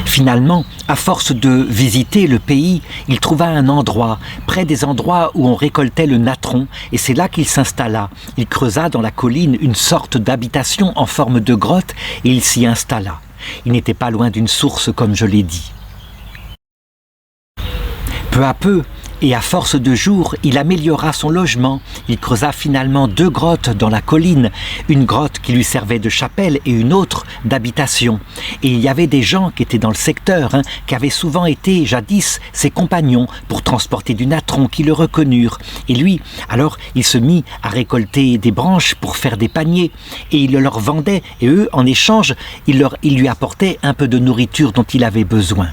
Finalement, à force de visiter le pays, il trouva un endroit, près des endroits où on récoltait le natron, et c'est là qu'il s'installa. Il creusa dans la colline une sorte d'habitation en forme de grotte, et il s'y installa. Il n'était pas loin d'une source, comme je l'ai dit. Peu à peu, et à force de jours, il améliora son logement. Il creusa finalement 2 grottes dans la colline, une grotte qui lui servait de chapelle et une autre d'habitation. Et il y avait des gens qui étaient dans le secteur, qui avaient souvent été jadis ses compagnons pour transporter du natron, qui le reconnurent. Et lui, alors, il se mit à récolter des branches pour faire des paniers, et il le leur vendait, et eux, en échange, il lui apportait un peu de nourriture dont il avait besoin.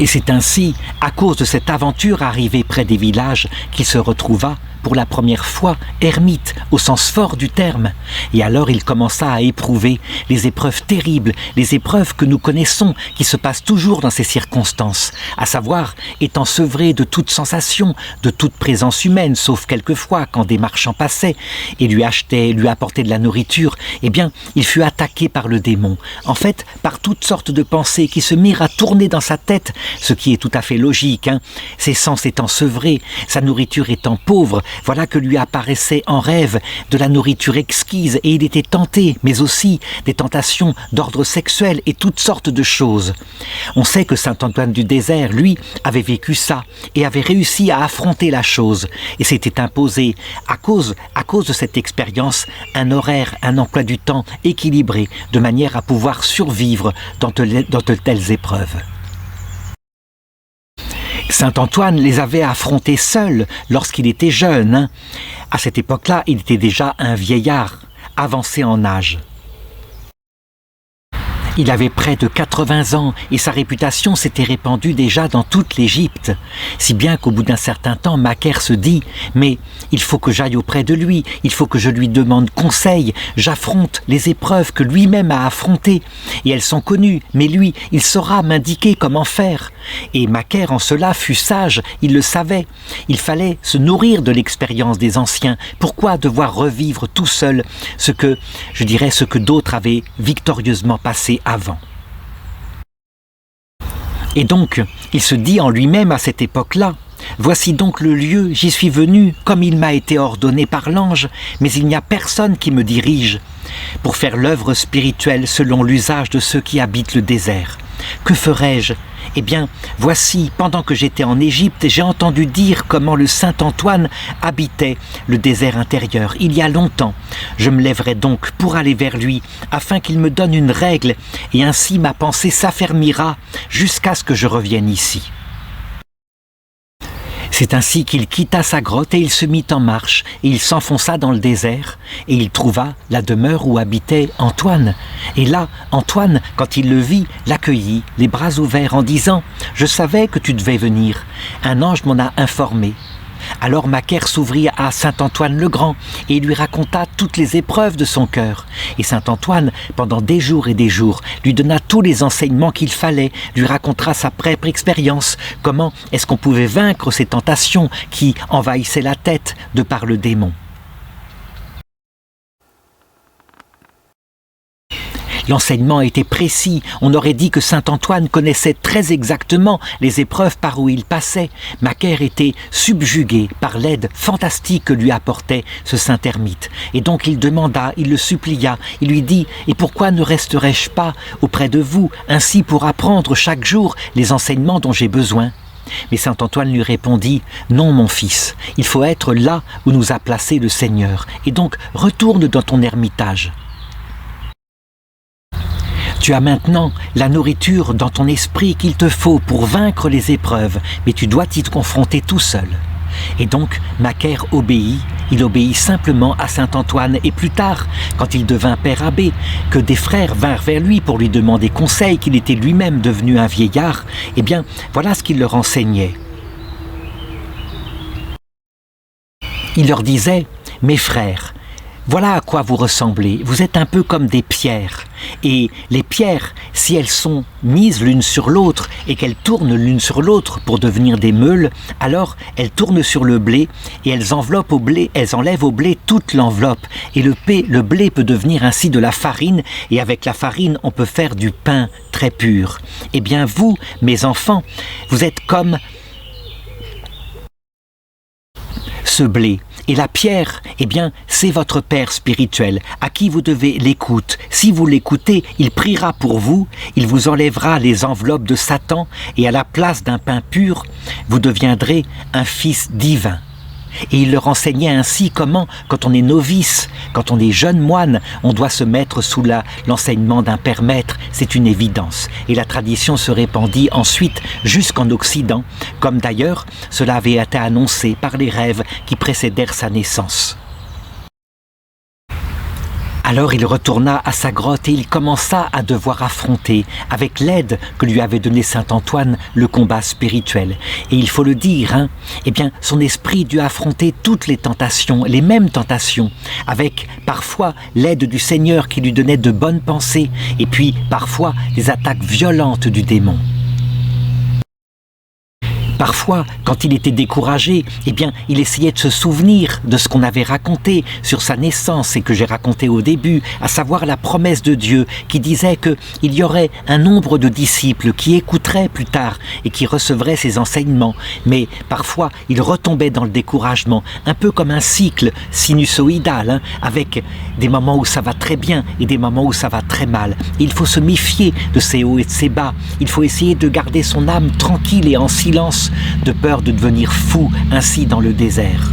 Et c'est ainsi, à cause de cette aventure arrivée près des villages, qu'il se retrouva pour la première fois, ermite au sens fort du terme. Et alors il commença à éprouver les épreuves terribles, les épreuves que nous connaissons, qui se passent toujours dans ces circonstances, à savoir étant sevré de toute sensation, de toute présence humaine, sauf quelquefois quand des marchands passaient et lui apportaient de la nourriture, eh bien, il fut attaqué par le démon. En fait, par toutes sortes de pensées qui se mirent à tourner dans sa tête, ce qui est tout à fait logique, ses sens étant sevrés, sa nourriture étant pauvre, voilà que lui apparaissait en rêve de la nourriture exquise et il était tenté, mais aussi des tentations d'ordre sexuel et toutes sortes de choses. On sait que saint Antoine du Désert, lui, avait vécu ça et avait réussi à affronter la chose et s'était imposé, à cause de cette expérience, un horaire, un emploi du temps équilibré, de manière à pouvoir survivre dans de telles épreuves. Saint Antoine les avait affrontés seul lorsqu'il était jeune. À cette époque-là, il était déjà un vieillard, avancé en âge. Il avait près de 80 ans et sa réputation s'était répandue déjà dans toute l'Égypte, si bien qu'au bout d'un certain temps, Macaire se dit « Mais il faut que j'aille auprès de lui, il faut que je lui demande conseil, j'affronte les épreuves que lui-même a affrontées, et elles sont connues, mais lui, il saura m'indiquer comment faire. » Et Macaire en cela fut sage, il le savait. Il fallait se nourrir de l'expérience des anciens. Pourquoi devoir revivre tout seul ce que d'autres avaient victorieusement passé avant? Et donc, il se dit en lui-même à cette époque-là, « Voici donc le lieu, j'y suis venu, comme il m'a été ordonné par l'ange, mais il n'y a personne qui me dirige, pour faire l'œuvre spirituelle selon l'usage de ceux qui habitent le désert. Que ferais-je ? Eh bien, voici, pendant que j'étais en Égypte, j'ai entendu dire comment le saint Antoine habitait le désert intérieur, il y a longtemps. Je me lèverai donc pour aller vers lui, afin qu'il me donne une règle, et ainsi ma pensée s'affermira jusqu'à ce que je revienne ici. » C'est ainsi qu'il quitta sa grotte et il se mit en marche, et il s'enfonça dans le désert, et il trouva la demeure où habitait Antoine. Et là, Antoine, quand il le vit, l'accueillit, les bras ouverts, en disant « Je savais que tu devais venir, un ange m'en a informé. » Alors Macaire s'ouvrit à saint Antoine le Grand et il lui raconta toutes les épreuves de son cœur. Et saint Antoine, pendant des jours et des jours, lui donna tous les enseignements qu'il fallait, lui racontera sa propre expérience, comment est-ce qu'on pouvait vaincre ces tentations qui envahissaient la tête de par le démon. L'enseignement était précis, on aurait dit que saint Antoine connaissait très exactement les épreuves par où il passait. Macaire était subjugué par l'aide fantastique que lui apportait ce saint ermite. Et donc il demanda, il le supplia, il lui dit « Et pourquoi ne resterais-je pas auprès de vous, ainsi pour apprendre chaque jour les enseignements dont j'ai besoin ?» Mais saint Antoine lui répondit « Non, mon fils, il faut être là où nous a placé le Seigneur, et donc retourne dans ton ermitage. » Tu as maintenant la nourriture dans ton esprit qu'il te faut pour vaincre les épreuves, mais tu dois t'y confronter tout seul. Et donc, Macaire obéit, il obéit simplement à saint Antoine, et plus tard, quand il devint père abbé, que des frères vinrent vers lui pour lui demander conseil, qu'il était lui-même devenu un vieillard, eh bien, voilà ce qu'il leur enseignait. Il leur disait « Mes frères, voilà à quoi vous ressemblez, vous êtes un peu comme des pierres. Et les pierres, si elles sont mises l'une sur l'autre et qu'elles tournent l'une sur l'autre pour devenir des meules, alors elles tournent sur le blé et elles enlèvent au blé toute l'enveloppe. Et le blé peut devenir ainsi de la farine et avec la farine on peut faire du pain très pur. Eh bien vous, mes enfants, vous êtes comme ce blé. Et la pierre, eh bien, c'est votre Père spirituel, à qui vous devez l'écoute. Si vous l'écoutez, il priera pour vous, il vous enlèvera les enveloppes de Satan, et à la place d'un pain pur, vous deviendrez un fils divin. Et il leur enseignait ainsi comment, quand on est novice, quand on est jeune moine, on doit se mettre sous l'enseignement d'un père maître, c'est une évidence. Et la tradition se répandit ensuite jusqu'en Occident, comme d'ailleurs cela avait été annoncé par les rêves qui précédèrent sa naissance. Alors il retourna à sa grotte et il commença à devoir affronter, avec l'aide que lui avait donnée saint Antoine, le combat spirituel. Et il faut le dire, eh bien, son esprit dut affronter toutes les tentations, les mêmes tentations, avec parfois l'aide du Seigneur qui lui donnait de bonnes pensées, et puis parfois les attaques violentes du démon. Parfois, quand il était découragé, eh bien, il essayait de se souvenir de ce qu'on avait raconté sur sa naissance et que j'ai raconté au début, à savoir la promesse de Dieu qui disait qu'il y aurait un nombre de disciples qui écouteraient plus tard et qui recevraient ses enseignements. Mais parfois, il retombait dans le découragement, un peu comme un cycle sinusoïdal, avec des moments où ça va très bien et des moments où ça va très mal. Et il faut se méfier de ces hauts et de ces bas. Il faut essayer de garder son âme tranquille et en silence, de peur de devenir fou ainsi dans le désert.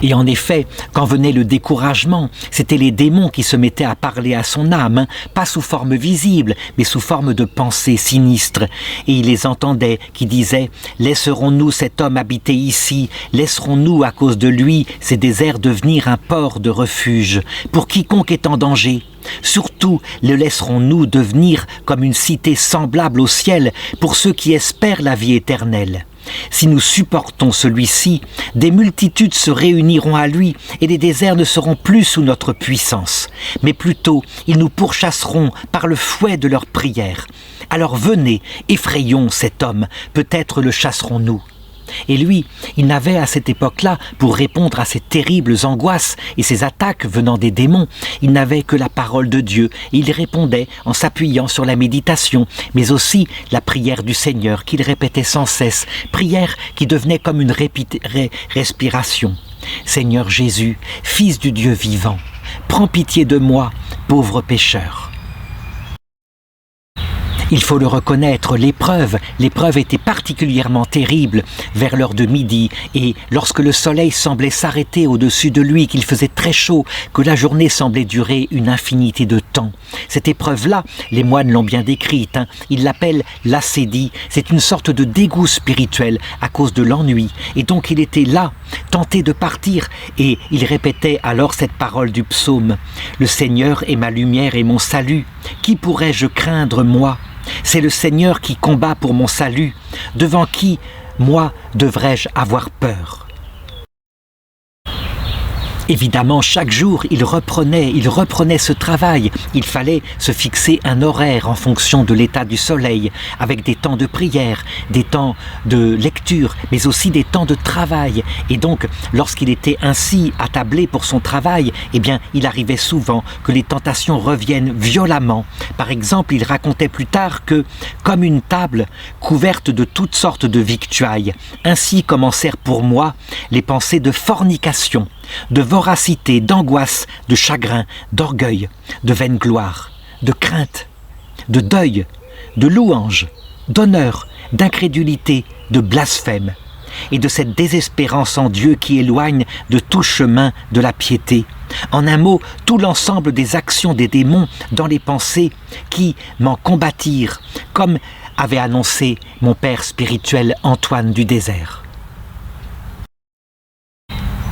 Et en effet, quand venait le découragement, c'était les démons qui se mettaient à parler à son âme, pas sous forme visible, mais sous forme de pensées sinistres. Et il les entendait qui disaient « Laisserons-nous cet homme habiter ici? Laisserons-nous, à cause de lui, ces déserts devenir un port de refuge pour quiconque est en danger? Surtout, le laisserons-nous devenir comme une cité semblable au ciel pour ceux qui espèrent la vie éternelle? Si nous supportons celui-ci, des multitudes se réuniront à lui et les déserts ne seront plus sous notre puissance, mais plutôt ils nous pourchasseront par le fouet de leurs prières. Alors venez, effrayons cet homme, peut-être le chasserons-nous. » Et lui, il n'avait à cette époque-là, pour répondre à ces terribles angoisses et ces attaques venant des démons, il n'avait que la parole de Dieu, et il répondait en s'appuyant sur la méditation, mais aussi la prière du Seigneur qu'il répétait sans cesse, prière qui devenait comme une respiration. « Seigneur Jésus, Fils du Dieu vivant, prends pitié de moi, pauvre pécheur. » Il faut le reconnaître, l'épreuve était particulièrement terrible vers l'heure de midi et lorsque le soleil semblait s'arrêter au-dessus de lui, qu'il faisait très chaud, que la journée semblait durer une infinité de temps. Cette épreuve-là, les moines l'ont bien décrite, ils l'appellent l'ascédie, c'est une sorte de dégoût spirituel à cause de l'ennui et donc il était là, tenté de partir et il répétait alors cette parole du psaume « Le Seigneur est ma lumière et mon salut, qui pourrais-je craindre moi ? C'est le Seigneur qui combat pour mon salut. Devant qui, moi, devrais-je avoir peur ?» Évidemment, chaque jour, il reprenait ce travail. Il fallait se fixer un horaire en fonction de l'état du soleil, avec des temps de prière, des temps de lecture, mais aussi des temps de travail. Et donc, lorsqu'il était ainsi attablé pour son travail, eh bien, il arrivait souvent que les tentations reviennent violemment. Par exemple, il racontait plus tard que, comme une table couverte de toutes sortes de victuailles, ainsi commencèrent pour moi les pensées de fornication, de voracité, d'angoisse, de chagrin, d'orgueil, de vaine gloire, de crainte, de deuil, de louange, d'honneur, d'incrédulité, de blasphème, et de cette désespérance en Dieu qui éloigne de tout chemin de la piété. En un mot, tout l'ensemble des actions des démons dans les pensées qui m'en combattirent, comme avait annoncé mon père spirituel Antoine du désert.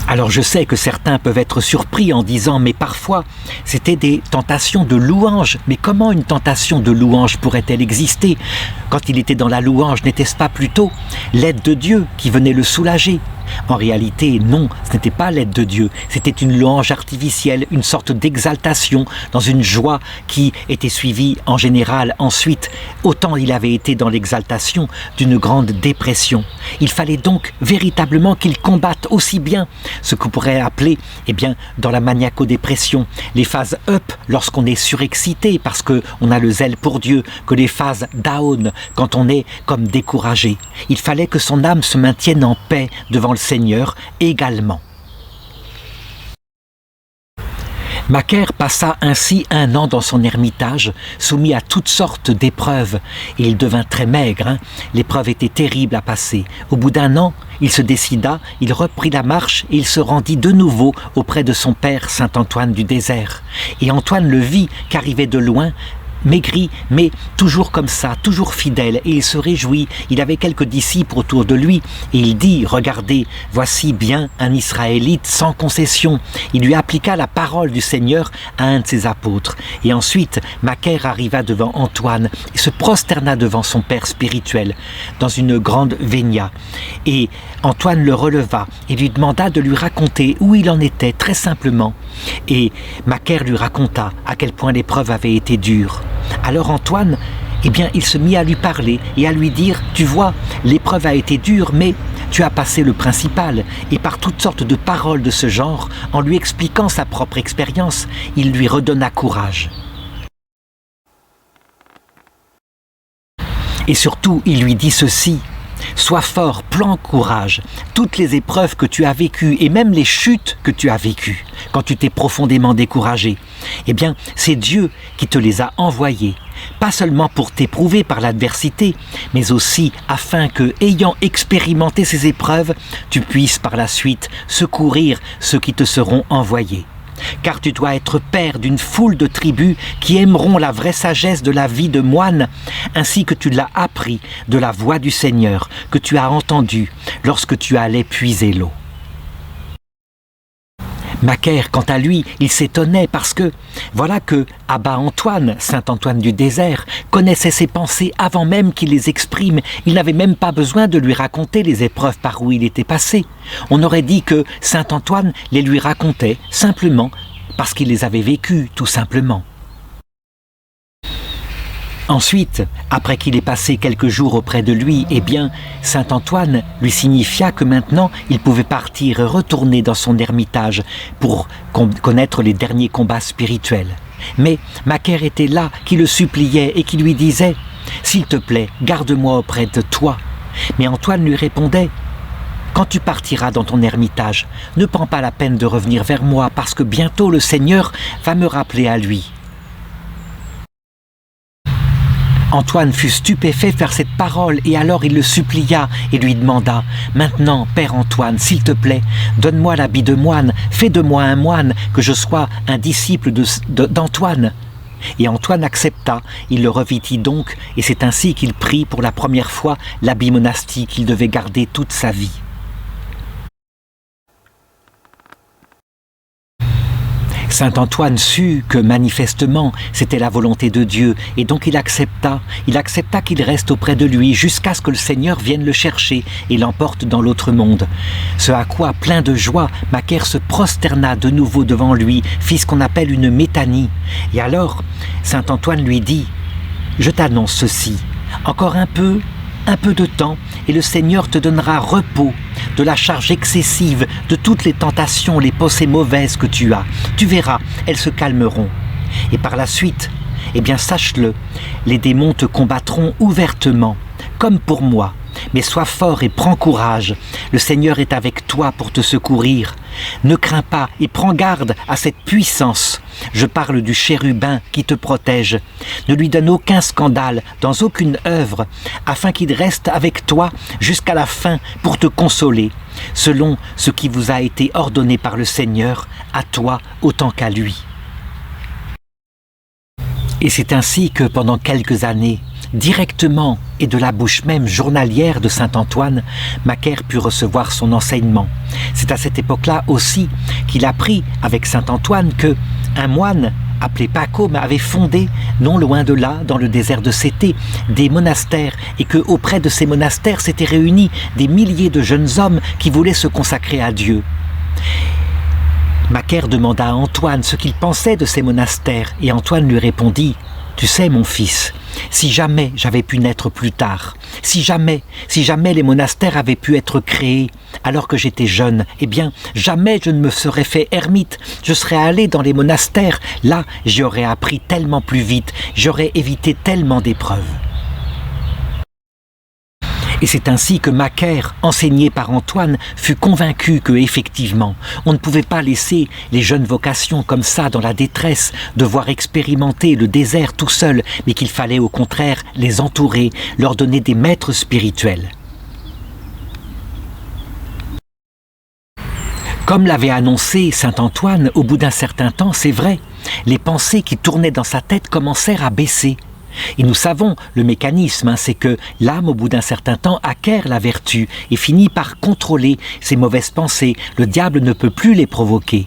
Alors je sais que certains peuvent être surpris en disant « mais parfois c'était des tentations de louange ». Mais comment une tentation de louange pourrait-elle exister? Quand il était dans la louange, n'était-ce pas plutôt l'aide de Dieu qui venait le soulager? En réalité, non, ce n'était pas l'aide de Dieu, c'était une louange artificielle, une sorte d'exaltation dans une joie qui était suivie en général ensuite, autant il avait été dans l'exaltation, d'une grande dépression. Il fallait donc véritablement qu'il combatte aussi bien ce qu'on pourrait appeler, eh bien, dans la maniaco-dépression, les phases up lorsqu'on est surexcité parce qu'on a le zèle pour Dieu, que les phases down quand on est comme découragé. Il fallait que son âme se maintienne en paix devant le Seigneur également. Macaire passa ainsi 1 an dans son ermitage, soumis à toutes sortes d'épreuves, et il devint très maigre. L'épreuve était terrible à passer. Au bout d'1 an, il se décida, il reprit la marche et il se rendit de nouveau auprès de son père saint Antoine du désert. Et Antoine le vit qu'arrivait de loin maigri, mais toujours comme ça, toujours fidèle, et il se réjouit. Il avait quelques disciples autour de lui, et il dit, regardez, voici bien un Israélite sans concession. Il lui appliqua la parole du Seigneur à un de ses apôtres. Et ensuite, Macaire arriva devant Antoine et se prosterna devant son père spirituel, dans une grande vénia. Et Antoine le releva et lui demanda de lui raconter où il en était, très simplement. Et Macaire lui raconta à quel point l'épreuve avait été dure. Alors Antoine, il se mit à lui parler et à lui dire, tu vois, l'épreuve a été dure, mais tu as passé le principal. Et par toutes sortes de paroles de ce genre, en lui expliquant sa propre expérience, il lui redonna courage. Et surtout, il lui dit ceci, sois fort, prends courage. Toutes les épreuves que tu as vécues et même les chutes que tu as vécues, quand tu t'es profondément découragé, c'est Dieu qui te les a envoyées. Pas seulement pour t'éprouver par l'adversité, mais aussi afin que, ayant expérimenté ces épreuves, tu puisses par la suite secourir ceux qui te seront envoyés. Car tu dois être père d'une foule de tribus qui aimeront la vraie sagesse de la vie de moine, ainsi que tu l'as appris de la voix du Seigneur, que tu as entendue lorsque tu allais puiser l'eau. Macaire, quant à lui, il s'étonnait parce que, voilà que Abba Antoine, saint Antoine du désert, connaissait ses pensées avant même qu'il les exprime. Il n'avait même pas besoin de lui raconter les épreuves par où il était passé. On aurait dit que saint Antoine les lui racontait simplement parce qu'il les avait vécues, tout simplement. Ensuite, après qu'il ait passé quelques jours auprès de lui, saint Antoine lui signifia que maintenant il pouvait partir et retourner dans son ermitage pour connaître les derniers combats spirituels. Mais Macaire était là, qui le suppliait et qui lui disait « S'il te plaît, garde-moi auprès de toi ». Mais Antoine lui répondait « Quand tu partiras dans ton ermitage, ne prends pas la peine de revenir vers moi parce que bientôt le Seigneur va me rappeler à lui. » Antoine fut stupéfait par cette parole et alors il le supplia et lui demanda « Maintenant, Père Antoine, s'il te plaît, donne-moi l'habit de moine, fais de moi un moine, que je sois un disciple d'Antoine. » Et Antoine accepta, il le revêtit donc et c'est ainsi qu'il prit pour la première fois l'habit monastique qu'il devait garder toute sa vie. Saint Antoine sut que manifestement c'était la volonté de Dieu et donc il accepta qu'il reste auprès de lui jusqu'à ce que le Seigneur vienne le chercher et l'emporte dans l'autre monde. Ce à quoi, plein de joie, Macaire se prosterna de nouveau devant lui, fit ce qu'on appelle une métanie. Et alors, Saint Antoine lui dit « Je t'annonce ceci, encore un peu de temps et le Seigneur te donnera repos de la charge excessive de toutes les tentations, les pensées mauvaises que tu as. Tu verras, elles se calmeront. Et par la suite, sache-le, les démons te combattront ouvertement, comme pour moi. Mais sois fort et prends courage. Le Seigneur est avec toi pour te secourir. Ne crains pas et prends garde à cette puissance. Je parle du chérubin qui te protège. Ne lui donne aucun scandale dans aucune œuvre, afin qu'il reste avec toi jusqu'à la fin pour te consoler, selon ce qui vous a été ordonné par le Seigneur, à toi autant qu'à lui. Et c'est ainsi que pendant quelques années, directement et de la bouche même journalière de saint Antoine, Macaire put recevoir son enseignement. C'est à cette époque-là aussi qu'il apprit avec saint Antoine que un moine appelé Pacôme avait fondé, non loin de là, dans le désert de Cété, des monastères et que auprès de ces monastères s'étaient réunis des milliers de jeunes hommes qui voulaient se consacrer à Dieu. Macaire demanda à Antoine ce qu'il pensait de ces monastères et Antoine lui répondit « Tu sais, mon fils, si jamais j'avais pu naître plus tard, si jamais les monastères avaient pu être créés alors que j'étais jeune, jamais je ne me serais fait ermite, je serais allé dans les monastères, là j'y aurais appris tellement plus vite, j'aurais évité tellement d'épreuves. » Et c'est ainsi que Macaire, enseigné par Antoine, fut convaincu que, effectivement, on ne pouvait pas laisser les jeunes vocations comme ça dans la détresse, devoir expérimenter le désert tout seul, mais qu'il fallait au contraire les entourer, leur donner des maîtres spirituels. Comme l'avait annoncé saint Antoine, au bout d'un certain temps, c'est vrai, les pensées qui tournaient dans sa tête commencèrent à baisser. Et nous savons le mécanisme, c'est que l'âme, au bout d'un certain temps, acquiert la vertu et finit par contrôler ses mauvaises pensées. Le diable ne peut plus les provoquer.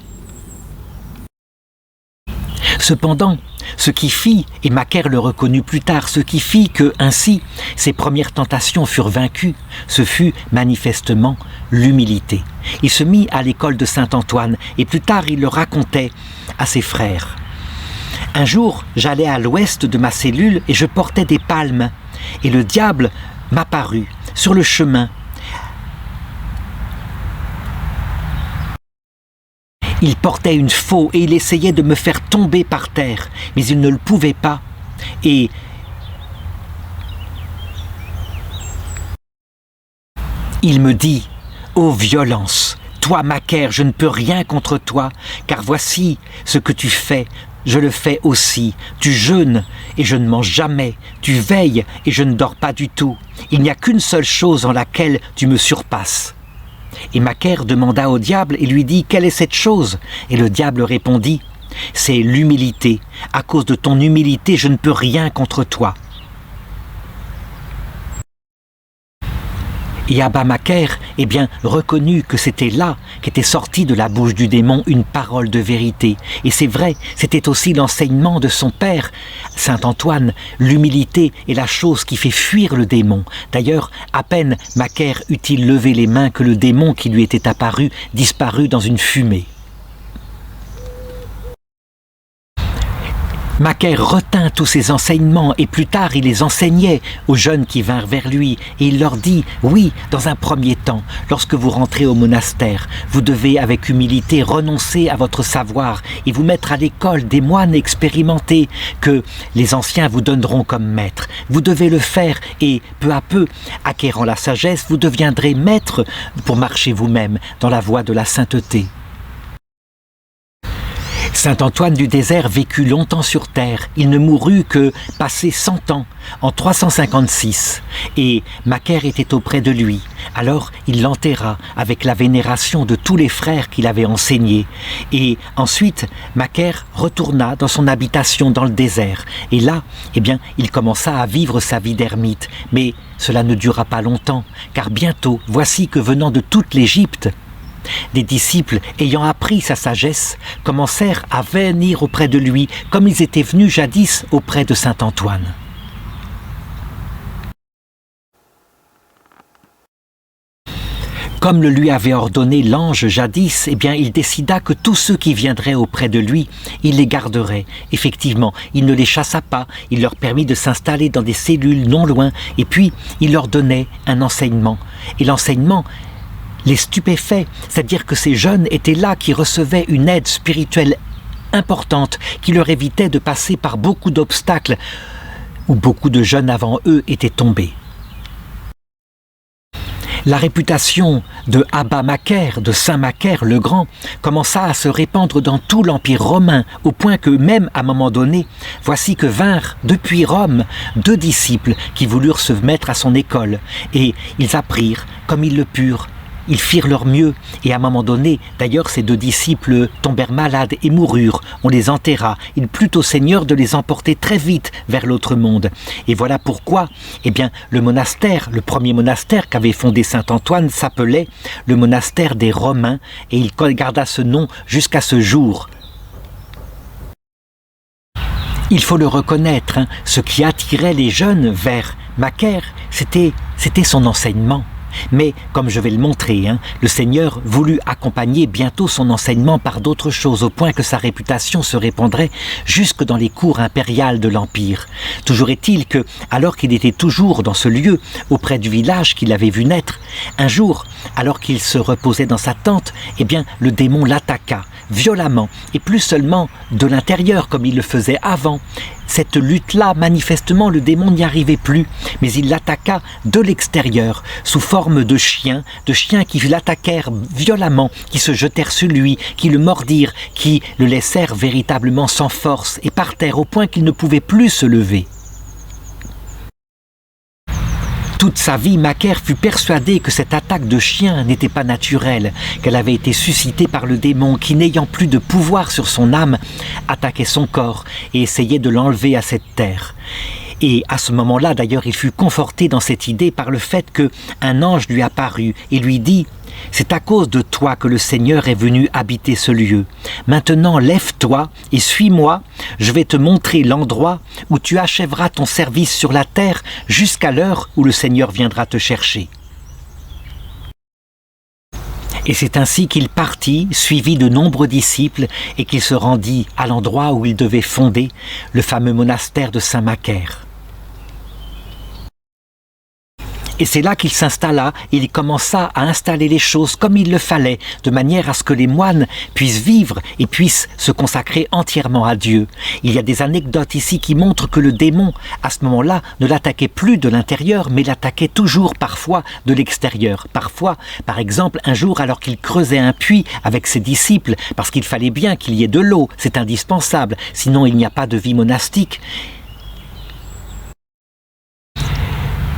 Cependant, ce qui fit, et Macaire le reconnut plus tard, ce qui fit que, ainsi, ses premières tentations furent vaincues, ce fut manifestement l'humilité. Il se mit à l'école de Saint-Antoine, et plus tard il le racontait à ses frères. Un jour, j'allais à l'ouest de ma cellule et je portais des palmes, et le diable m'apparut sur le chemin. Il portait une faux et il essayait de me faire tomber par terre, mais il ne le pouvait pas. Et il me dit « Ô violence, toi Macaire, je ne peux rien contre toi, car voici ce que tu fais, je le fais aussi. Tu jeûnes et je ne mange jamais, tu veilles et je ne dors pas du tout. Il n'y a qu'une seule chose en laquelle tu me surpasses. » Et Macaire demanda au diable et lui dit « Quelle est cette chose ?» Et le diable répondit « C'est l'humilité. À cause de ton humilité, je ne peux rien contre toi. » Et Abba Macaire, reconnut que c'était là qu'était sortie de la bouche du démon une parole de vérité. Et c'est vrai, c'était aussi l'enseignement de son père, Saint Antoine. L'humilité est la chose qui fait fuir le démon. D'ailleurs, à peine Macaire eut-il levé les mains que le démon qui lui était apparu disparut dans une fumée. Macaire retint tous ces enseignements et plus tard il les enseignait aux jeunes qui vinrent vers lui et il leur dit « Oui, dans un premier temps, lorsque vous rentrez au monastère, vous devez avec humilité renoncer à votre savoir et vous mettre à l'école des moines expérimentés que les anciens vous donneront comme maître. Vous devez le faire et peu à peu, acquérant la sagesse, vous deviendrez maître pour marcher vous-même dans la voie de la sainteté. » Saint Antoine du désert vécut longtemps sur terre. Il ne mourut que passé 100 ans, en 356, et Macaire était auprès de lui. Alors il l'enterra avec la vénération de tous les frères qu'il avait enseignés. Et ensuite, Macaire retourna dans son habitation dans le désert. Et là, il commença à vivre sa vie d'ermite. Mais cela ne dura pas longtemps, car bientôt, voici que venant de toute l'Égypte, des disciples, ayant appris sa sagesse, commencèrent à venir auprès de lui, comme ils étaient venus jadis auprès de saint Antoine. Comme le lui avait ordonné l'ange jadis, il décida que tous ceux qui viendraient auprès de lui, il les garderait. Effectivement, il ne les chassa pas, il leur permit de s'installer dans des cellules non loin, et puis il leur donnait un enseignement. Et l'enseignement les stupéfait, c'est-à-dire que ces jeunes étaient là qui recevaient une aide spirituelle importante, qui leur évitait de passer par beaucoup d'obstacles où beaucoup de jeunes avant eux étaient tombés. La réputation de Abba Macaire, de Saint Macaire le Grand, commença à se répandre dans tout l'Empire romain, au point que même à un moment donné, voici que vinrent depuis Rome 2 disciples qui voulurent se mettre à son école, et ils apprirent comme ils le purent. Ils firent leur mieux, et à un moment donné, d'ailleurs ces 2 disciples tombèrent malades et moururent. On les enterra. Il plut au Seigneur de les emporter très vite vers l'autre monde. Et voilà pourquoi, le monastère, le premier monastère qu'avait fondé saint Antoine s'appelait le monastère des Romains, et il garda ce nom jusqu'à ce jour. Il faut le reconnaître, ce qui attirait les jeunes vers Macaire, c'était son enseignement. Mais, comme je vais le montrer, le Seigneur voulut accompagner bientôt son enseignement par d'autres choses, au point que sa réputation se répandrait jusque dans les cours impériales de l'Empire. Toujours est-il que, alors qu'il était toujours dans ce lieu, auprès du village qu'il avait vu naître, un jour, alors qu'il se reposait dans sa tente, le démon l'attaqua violemment, et plus seulement de l'intérieur comme il le faisait avant. Cette lutte-là, manifestement, le démon n'y arrivait plus, mais il l'attaqua de l'extérieur, sous forme de chiens qui l'attaquèrent violemment, qui se jetèrent sur lui, qui le mordirent, qui le laissèrent véritablement sans force et par terre, au point qu'il ne pouvait plus se lever. Toute sa vie, Macaire fut persuadée que cette attaque de chien n'était pas naturelle, qu'elle avait été suscitée par le démon qui, n'ayant plus de pouvoir sur son âme, attaquait son corps et essayait de l'enlever à cette terre. Et à ce moment-là, d'ailleurs, il fut conforté dans cette idée par le fait qu'un ange lui apparut et lui dit « C'est à cause de toi que le Seigneur est venu habiter ce lieu. Maintenant, lève-toi et suis-moi. Je vais te montrer l'endroit où tu achèveras ton service sur la terre jusqu'à l'heure où le Seigneur viendra te chercher. » Et c'est ainsi qu'il partit, suivi de nombreux disciples, et qu'il se rendit à l'endroit où il devait fonder le fameux monastère de Saint-Macaire. Et c'est là qu'il s'installa et il commença à installer les choses comme il le fallait, de manière à ce que les moines puissent vivre et puissent se consacrer entièrement à Dieu. Il y a des anecdotes ici qui montrent que le démon, à ce moment-là, ne l'attaquait plus de l'intérieur, mais l'attaquait toujours parfois de l'extérieur. Parfois, par exemple, un jour, alors qu'il creusait un puits avec ses disciples, parce qu'il fallait bien qu'il y ait de l'eau, c'est indispensable, sinon il n'y a pas de vie monastique.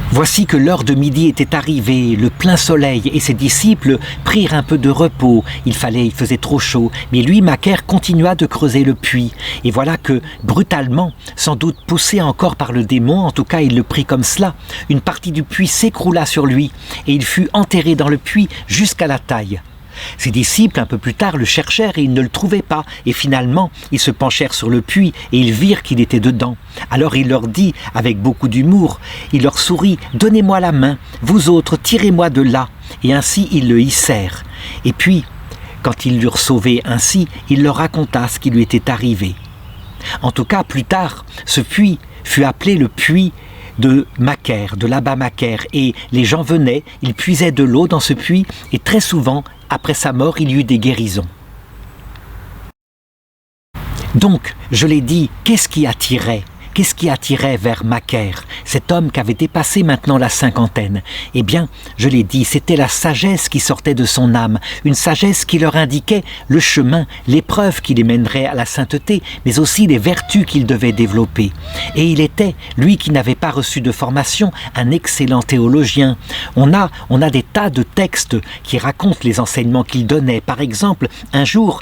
Voici que l'heure de midi était arrivée, le plein soleil, et ses disciples prirent un peu de repos. Il faisait trop chaud, mais lui, Macaire, continua de creuser le puits. Et voilà que, brutalement, sans doute poussé encore par le démon, en tout cas il le prit comme cela, une partie du puits s'écroula sur lui, et il fut enterré dans le puits jusqu'à la taille. Ses disciples, un peu plus tard, le cherchèrent et ils ne le trouvaient pas. Et finalement, ils se penchèrent sur le puits et ils virent qu'il était dedans. Alors il leur dit, avec beaucoup d'humour, il leur sourit « Donnez-moi la main, vous autres, tirez-moi de là !» Et ainsi ils le hissèrent. Et puis, quand ils l'eurent sauvé ainsi, il leur raconta ce qui lui était arrivé. En tout cas, plus tard, ce puits fut appelé le puits de Macaire, de l'abbé Macaire, et les gens venaient, ils puisaient de l'eau dans ce puits, et très souvent, après sa mort, il y eut des guérisons. Donc, je l'ai dit, qu'est-ce qui attirait vers Macaire, cet homme qui avait dépassé maintenant la cinquantaine? Eh bien, je l'ai dit, c'était la sagesse qui sortait de son âme, une sagesse qui leur indiquait le chemin, l'épreuve qui les mènerait à la sainteté, mais aussi les vertus qu'il devait développer. Et il était, lui qui n'avait pas reçu de formation, un excellent théologien. On a des tas de textes qui racontent les enseignements qu'il donnait. Par exemple, un jour,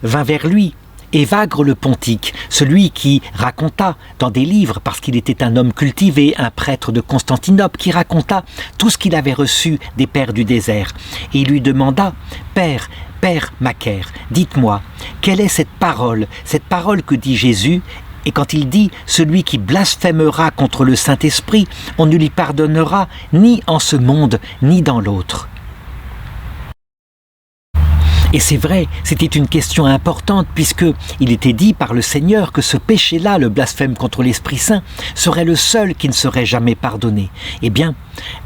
vint vers lui Évagre le Pontique, celui qui raconta dans des livres, parce qu'il était un homme cultivé, un prêtre de Constantinople, qui raconta tout ce qu'il avait reçu des pères du désert. Et il lui demanda « Père Macaire, dites-moi, quelle est cette parole que dit Jésus ?» Et quand il dit « Celui qui blasphémera contre le Saint-Esprit, on ne lui pardonnera ni en ce monde, ni dans l'autre. » Et c'est vrai, c'était une question importante puisque il était dit par le Seigneur que ce péché-là, le blasphème contre l'Esprit Saint, serait le seul qui ne serait jamais pardonné. Eh bien,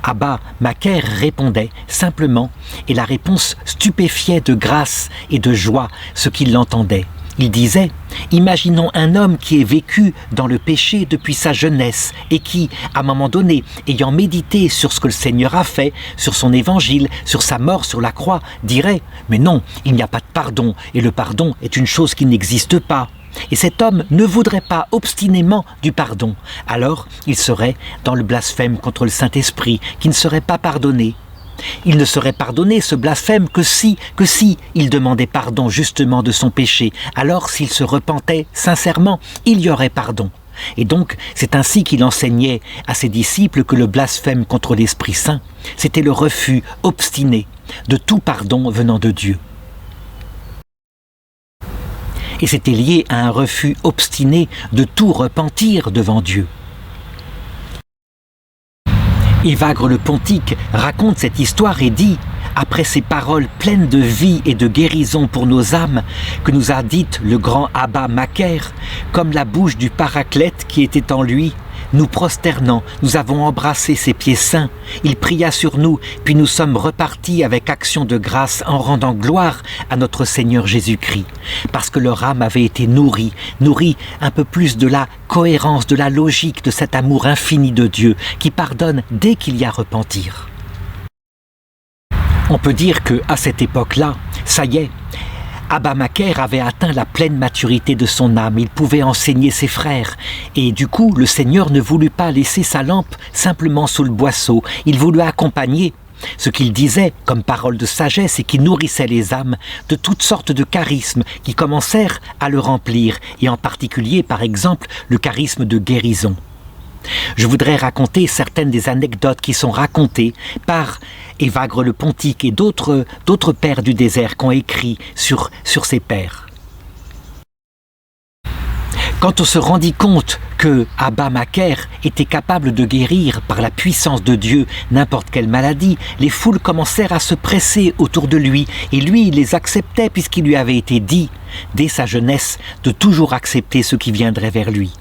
Abba Macaire répondait simplement, et la réponse stupéfiait de grâce et de joie ceux qui l'entendaient. Il disait « Imaginons un homme qui ait vécu dans le péché depuis sa jeunesse et qui, à un moment donné, ayant médité sur ce que le Seigneur a fait, sur son évangile, sur sa mort sur la croix, dirait « Mais non, il n'y a pas de pardon, et le pardon est une chose qui n'existe pas. » Et cet homme ne voudrait pas obstinément du pardon. Alors, il serait dans le blasphème contre le Saint-Esprit, qui ne serait pas pardonné. Il ne serait pardonné, ce blasphème, que si il demandait pardon justement de son péché. Alors, s'il se repentait sincèrement, il y aurait pardon. Et donc, c'est ainsi qu'il enseignait à ses disciples que le blasphème contre l'Esprit Saint, c'était le refus obstiné de tout pardon venant de Dieu. Et c'était lié à un refus obstiné de tout repentir devant Dieu. Évagre le Pontique raconte cette histoire et dit, après ces paroles pleines de vie et de guérison pour nos âmes, que nous a dites le grand Abba Macaire, comme la bouche du Paraclète qui était en lui, nous prosternant, nous avons embrassé ses pieds saints. Il pria sur nous, puis nous sommes repartis avec action de grâce en rendant gloire à notre Seigneur Jésus-Christ. Parce que leur âme avait été nourrie un peu plus de la cohérence, de la logique de cet amour infini de Dieu qui pardonne dès qu'il y a repentir. On peut dire qu'à cette époque-là, ça y est, Abba Macaire avait atteint la pleine maturité de son âme, il pouvait enseigner ses frères. Et du coup, le Seigneur ne voulut pas laisser sa lampe simplement sous le boisseau, il voulut accompagner ce qu'il disait comme parole de sagesse et qui nourrissait les âmes de toutes sortes de charismes qui commencèrent à le remplir, et en particulier, par exemple, le charisme de guérison. Je voudrais raconter certaines des anecdotes qui sont racontées par Évagre le Pontique et d'autres pères du désert qui ont écrit sur ces pères. Quand on se rendit compte que Abba Macaire était capable de guérir par la puissance de Dieu n'importe quelle maladie, les foules commencèrent à se presser autour de lui, et lui, il les acceptait puisqu'il lui avait été dit, dès sa jeunesse, de toujours accepter ceux qui viendraient vers lui.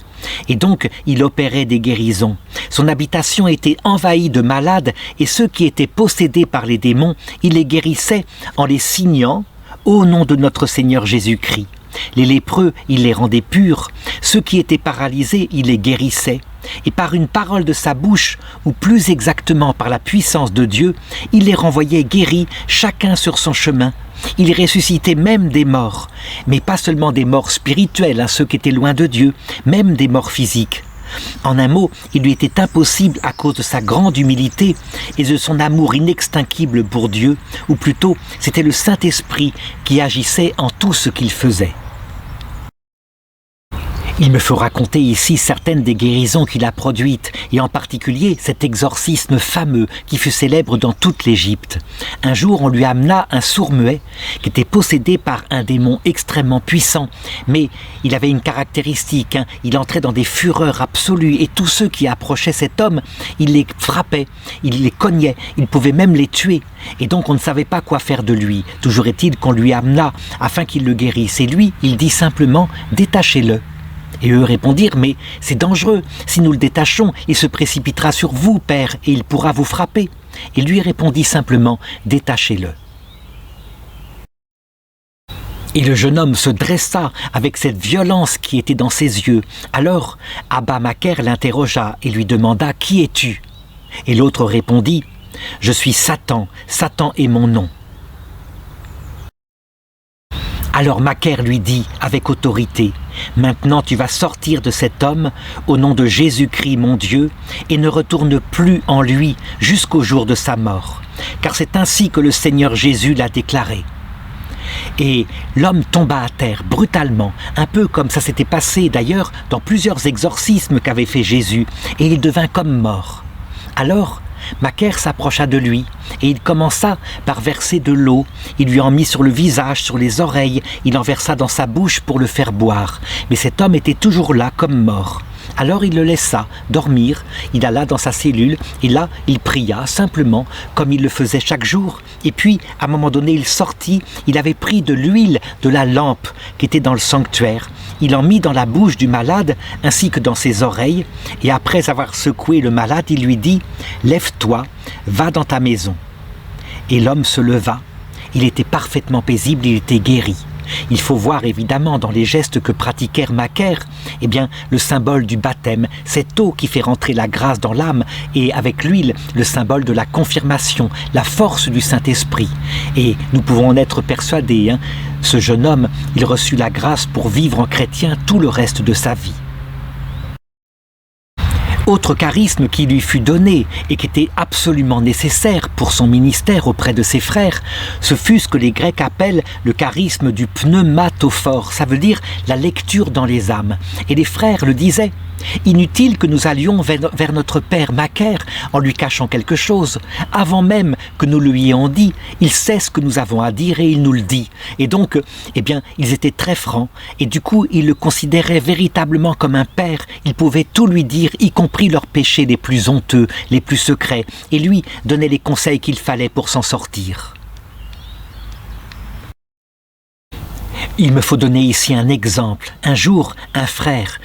Et donc, il opérait des guérisons. Son habitation était envahie de malades, et ceux qui étaient possédés par les démons, il les guérissait en les signant au nom de notre Seigneur Jésus-Christ. Les lépreux, il les rendait purs. Ceux qui étaient paralysés, il les guérissait. Et par une parole de sa bouche, ou plus exactement par la puissance de Dieu, il les renvoyait guéris, chacun sur son chemin. Il ressuscitait même des morts, mais pas seulement des morts spirituelles, ceux qui étaient loin de Dieu, même des morts physiques. En un mot, il lui était impossible à cause de sa grande humilité et de son amour inextinguible pour Dieu, ou plutôt, c'était le Saint-Esprit qui agissait en tout ce qu'il faisait. Il me faut raconter ici certaines des guérisons qu'il a produites, et en particulier cet exorcisme fameux qui fut célèbre dans toute l'Égypte. Un jour, on lui amena un sourd-muet qui était possédé par un démon extrêmement puissant, mais il avait une caractéristique, il entrait dans des fureurs absolues, et tous ceux qui approchaient cet homme, il les frappait, il les cognait, il pouvait même les tuer, et donc on ne savait pas quoi faire de lui. Toujours est-il qu'on lui amena afin qu'il le guérisse, et lui, il dit simplement « détachez-le ». Et eux répondirent, mais c'est dangereux, si nous le détachons, il se précipitera sur vous, Père, et il pourra vous frapper. Et lui répondit simplement, détachez-le. Et le jeune homme se dressa avec cette violence qui était dans ses yeux. Alors, Abba Macaire l'interrogea et lui demanda, qui es-tu? Et l'autre répondit, je suis Satan, Satan est mon nom. Alors Macaire lui dit avec autorité, « Maintenant tu vas sortir de cet homme au nom de Jésus-Christ mon Dieu et ne retourne plus en lui jusqu'au jour de sa mort, car c'est ainsi que le Seigneur Jésus l'a déclaré. » Et l'homme tomba à terre brutalement, un peu comme ça s'était passé d'ailleurs dans plusieurs exorcismes qu'avait fait Jésus, et il devint comme mort. Alors Macaire s'approcha de lui et il commença par verser de l'eau. Il lui en mit sur le visage, sur les oreilles, il en versa dans sa bouche pour le faire boire. Mais cet homme était toujours là comme mort. Alors il le laissa dormir, il alla dans sa cellule et là il pria simplement comme il le faisait chaque jour. Et puis à un moment donné il sortit, il avait pris de l'huile de la lampe qui était dans le sanctuaire. Il en mit dans la bouche du malade ainsi que dans ses oreilles et après avoir secoué le malade il lui dit « Lève-toi, va dans ta maison ». Et l'homme se leva, il était parfaitement paisible, il était guéri. Il faut voir évidemment dans les gestes que pratiquèrent Macaire, eh bien, le symbole du baptême, cette eau qui fait rentrer la grâce dans l'âme, et avec l'huile, le symbole de la confirmation, la force du Saint-Esprit. Et nous pouvons en être persuadés, ce jeune homme, il reçut la grâce pour vivre en chrétien tout le reste de sa vie. Autre charisme qui lui fut donné et qui était absolument nécessaire pour son ministère auprès de ses frères, ce fut ce que les Grecs appellent le charisme du pneumatophore, ça veut dire la lecture dans les âmes. Et les frères le disaient, inutile que nous allions vers notre père Macaire en lui cachant quelque chose. Avant même que nous lui ayons dit, il sait ce que nous avons à dire et il nous le dit. Et donc, eh bien, ils étaient très francs et du coup, ils le considéraient véritablement comme un père. Ils pouvaient tout lui dire, y compris leurs péchés les plus honteux, les plus secrets, et lui donnait les conseils qu'il fallait pour s'en sortir. Il me faut donner ici un exemple. Un jour, un frère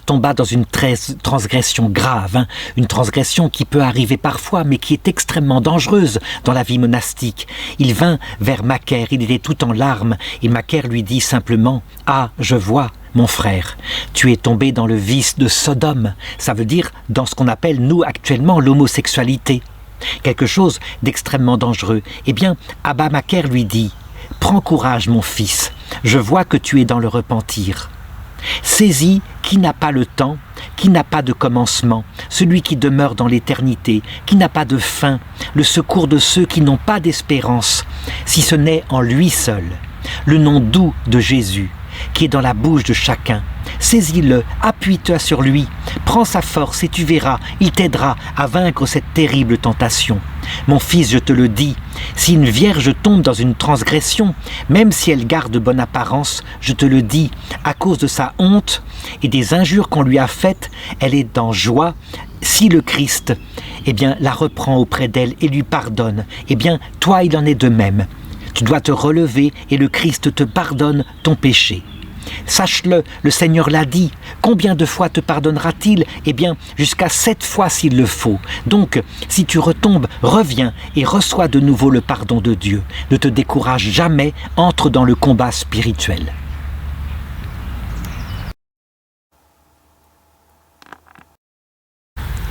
tomba dans une transgression grave, une transgression qui peut arriver parfois, mais qui est extrêmement dangereuse dans la vie monastique. Il vint vers Macaire, il était tout en larmes, et Macaire lui dit simplement « Ah, je vois, mon frère, tu es tombé dans le vice de Sodome. » Ça veut dire dans ce qu'on appelle, nous, actuellement, l'homosexualité. Quelque chose d'extrêmement dangereux. Eh bien, Abba Macaire lui dit « Prends courage, mon fils, je vois que tu es dans le repentir. Saisis qui n'a pas le temps, qui n'a pas de commencement, celui qui demeure dans l'éternité, qui n'a pas de fin, le secours de ceux qui n'ont pas d'espérance, si ce n'est en lui seul, le nom doux de Jésus, qui est dans la bouche de chacun. Saisis-le, appuie-toi sur lui, prends sa force et tu verras, il t'aidera à vaincre cette terrible tentation. Mon fils, je te le dis, si une vierge tombe dans une transgression, même si elle garde bonne apparence, je te le dis, à cause de sa honte et des injures qu'on lui a faites, elle est en joie. Si le Christ, la reprend auprès d'elle et lui pardonne, toi il en est de même. Tu dois te relever et le Christ te pardonne ton péché. Sache-le, le Seigneur l'a dit. Combien de fois te pardonnera-t-il ? Jusqu'à 7 fois s'il le faut. Donc, si tu retombes, reviens et reçois de nouveau le pardon de Dieu. Ne te décourage jamais, entre dans le combat spirituel.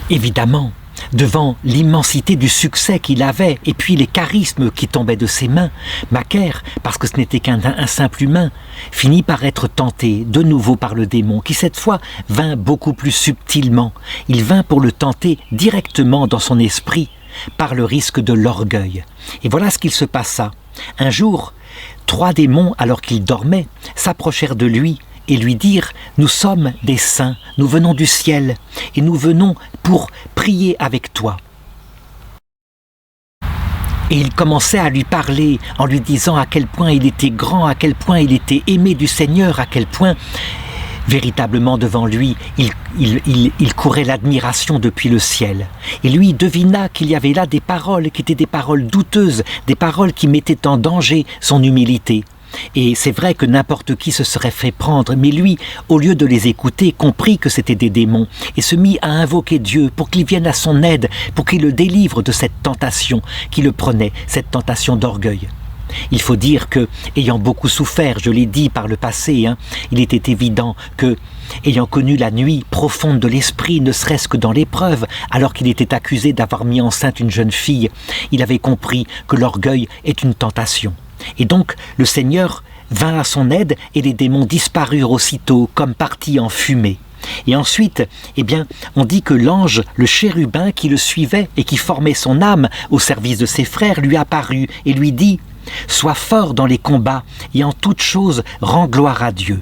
Évidemment, devant l'immensité du succès qu'il avait et puis les charismes qui tombaient de ses mains, Macaire, parce que ce n'était qu'un simple humain, finit par être tenté de nouveau par le démon qui cette fois vint beaucoup plus subtilement. Il vint pour le tenter directement dans son esprit par le risque de l'orgueil. Et voilà ce qu'il se passa. Un jour, 3 démons, alors qu'il dormait, s'approchèrent de lui et lui dirent « Nous sommes des saints, nous venons du ciel, et nous venons pour prier avec toi. » Et il commençait à lui parler en lui disant à quel point il était grand, à quel point il était aimé du Seigneur, à quel point véritablement devant lui, il courait l'admiration depuis le ciel. Et lui devina qu'il y avait là des paroles qui étaient des paroles douteuses, des paroles qui mettaient en danger son humilité. Et c'est vrai que n'importe qui se serait fait prendre, mais lui, au lieu de les écouter, comprit que c'étaient des démons et se mit à invoquer Dieu pour qu'il vienne à son aide, pour qu'il le délivre de cette tentation qui le prenait, cette tentation d'orgueil. Il faut dire que, ayant beaucoup souffert, je l'ai dit par le passé, il était évident que, ayant connu la nuit profonde de l'esprit, ne serait-ce que dans l'épreuve, alors qu'il était accusé d'avoir mis enceinte une jeune fille, il avait compris que l'orgueil est une tentation. Et donc, le Seigneur vint à son aide et les démons disparurent aussitôt, comme partis en fumée. Et ensuite, on dit que l'ange, le chérubin qui le suivait et qui formait son âme au service de ses frères, lui apparut et lui dit « Sois fort dans les combats et en toutes choses rends gloire à Dieu.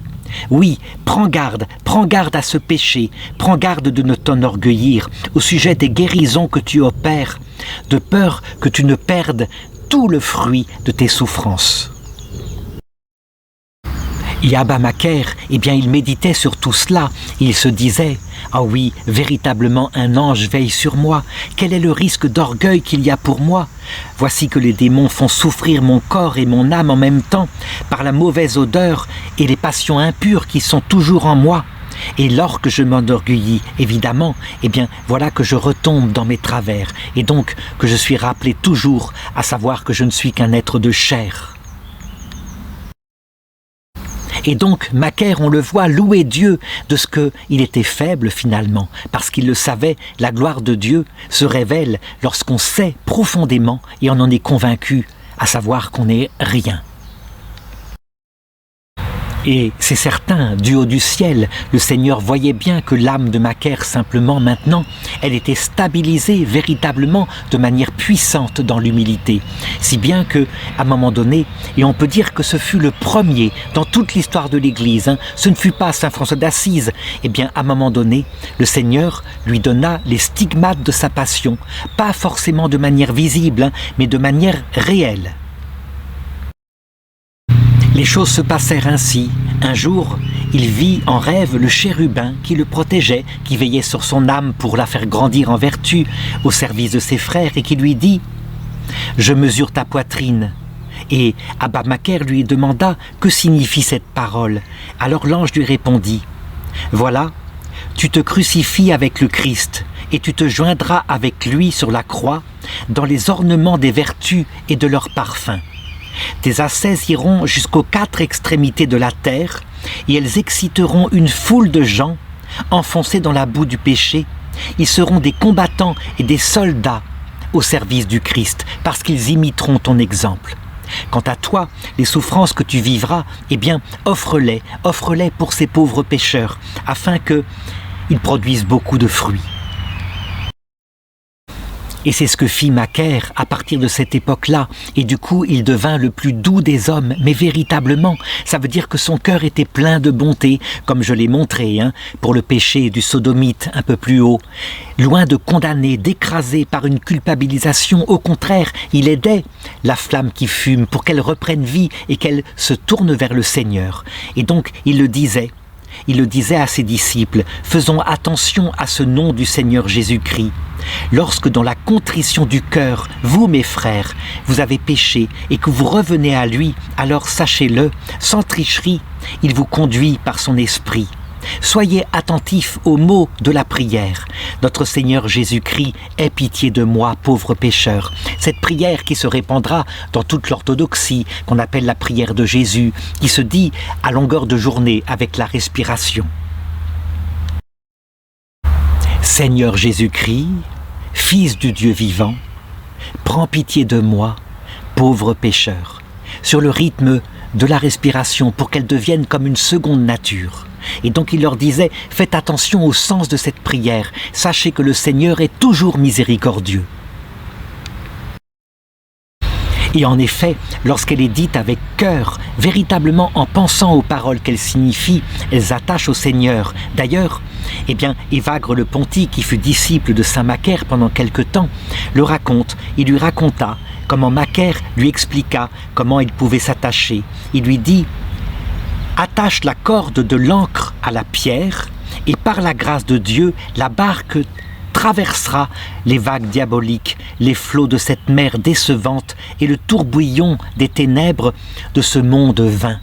Oui, prends garde à ce péché, prends garde de ne t'enorgueillir au sujet des guérisons que tu opères, de peur que tu ne perdes tout le fruit de tes souffrances. » Et Abba Macaire, il méditait sur tout cela. Il se disait « Ah oui, véritablement un ange veille sur moi. Quel est le risque d'orgueil qu'il y a pour moi ? Voici que les démons font souffrir mon corps et mon âme en même temps par la mauvaise odeur et les passions impures qui sont toujours en moi. Et lorsque je m'enorgueillis, évidemment, voilà que je retombe dans mes travers et donc que je suis rappelé toujours à savoir que je ne suis qu'un être de chair. » Et donc, Macaire, on le voit, louer Dieu de ce qu'il était faible finalement, parce qu'il le savait, la gloire de Dieu se révèle lorsqu'on sait profondément et on en est convaincu, à savoir qu'on n'est rien. Et c'est certain, du haut du ciel, le Seigneur voyait bien que l'âme de Macaire, simplement maintenant, elle était stabilisée véritablement de manière puissante dans l'humilité. Si bien que, à un moment donné, et on peut dire que ce fut le premier dans toute l'histoire de l'Église, ce ne fut pas Saint François d'Assise, à un moment donné, le Seigneur lui donna les stigmates de sa passion, pas forcément de manière visible, mais de manière réelle. Les choses se passèrent ainsi. Un jour, il vit en rêve le chérubin qui le protégeait, qui veillait sur son âme pour la faire grandir en vertu, au service de ses frères, et qui lui dit « Je mesure ta poitrine ». Et Abba Macaire lui demanda « Que signifie cette parole ?» Alors l'ange lui répondit « Voilà, tu te crucifies avec le Christ, et tu te joindras avec lui sur la croix, dans les ornements des vertus et de leurs parfums. Tes ascèses iront jusqu'aux 4 extrémités de la terre et elles exciteront une foule de gens enfoncés dans la boue du péché. Ils seront des combattants et des soldats au service du Christ parce qu'ils imiteront ton exemple. Quant à toi, les souffrances que tu vivras, eh bien, offre-les pour ces pauvres pécheurs, afin qu'ils produisent beaucoup de fruits. » Et c'est ce que fit Macaire à partir de cette époque-là. Et du coup, il devint le plus doux des hommes. Mais véritablement, ça veut dire que son cœur était plein de bonté, comme je l'ai montré, pour le péché du sodomite un peu plus haut. Loin de condamner, d'écraser par une culpabilisation, au contraire, il aidait la flamme qui fume pour qu'elle reprenne vie et qu'elle se tourne vers le Seigneur. Et donc, il le disait à ses disciples, faisons attention à ce nom du Seigneur Jésus-Christ. Lorsque dans la contrition du cœur, vous mes frères, vous avez péché et que vous revenez à lui, alors sachez-le, sans tricherie, il vous conduit par son esprit. Soyez attentifs aux mots de la prière. Notre Seigneur Jésus-Christ, aie pitié de moi, pauvre pécheur. Cette prière qui se répandra dans toute l'orthodoxie, qu'on appelle la prière de Jésus, qui se dit à longueur de journée avec la respiration. Seigneur Jésus-Christ, Fils du Dieu vivant, prends pitié de moi, pauvre pécheur, sur le rythme de la respiration pour qu'elle devienne comme une seconde nature. Et donc il leur disait, faites attention au sens de cette prière, sachez que le Seigneur est toujours miséricordieux. Et en effet, lorsqu'elle est dite avec cœur, véritablement en pensant aux paroles qu'elle signifie, elles attachent au Seigneur. D'ailleurs, Évagre le Ponty, qui fut disciple de saint Macaire pendant quelque temps, le raconte. Il lui raconta comment Macaire lui expliqua comment il pouvait s'attacher. Il lui dit « Attache la corde de l'ancre à la pierre, et par la grâce de Dieu, la barque traversera les vagues diaboliques, les flots de cette mer décevante et le tourbillon des ténèbres de ce monde vain. »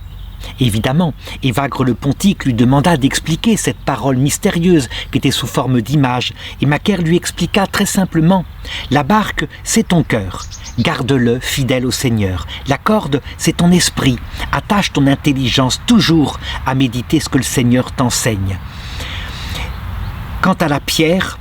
Évidemment, Évagre le Pontique lui demanda d'expliquer cette parole mystérieuse qui était sous forme d'image, et Macaire lui expliqua très simplement « La barque, c'est ton cœur, garde-le fidèle au Seigneur. La corde, c'est ton esprit, attache ton intelligence toujours à méditer ce que le Seigneur t'enseigne. Quant à la pierre,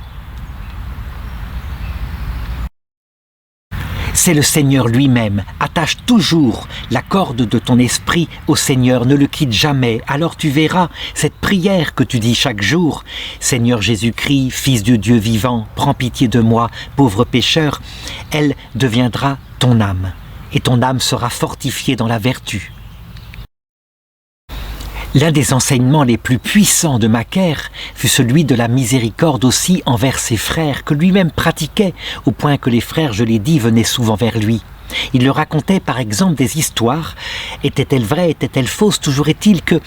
c'est le Seigneur lui-même. Attache toujours la corde de ton esprit au Seigneur, ne le quitte jamais. Alors tu verras cette prière que tu dis chaque jour. Seigneur Jésus-Christ, Fils de Dieu vivant, prends pitié de moi, pauvre pécheur. Elle deviendra ton âme, et ton âme sera fortifiée dans la vertu. L'un des enseignements les plus puissants de Macaire fut celui de la miséricorde aussi envers ses frères, que lui-même pratiquait, au point que les frères, je l'ai dit, venaient souvent vers lui. Il leur racontait par exemple des histoires. Étaient-elles vraies, étaient-elles fausses? Toujours est-il que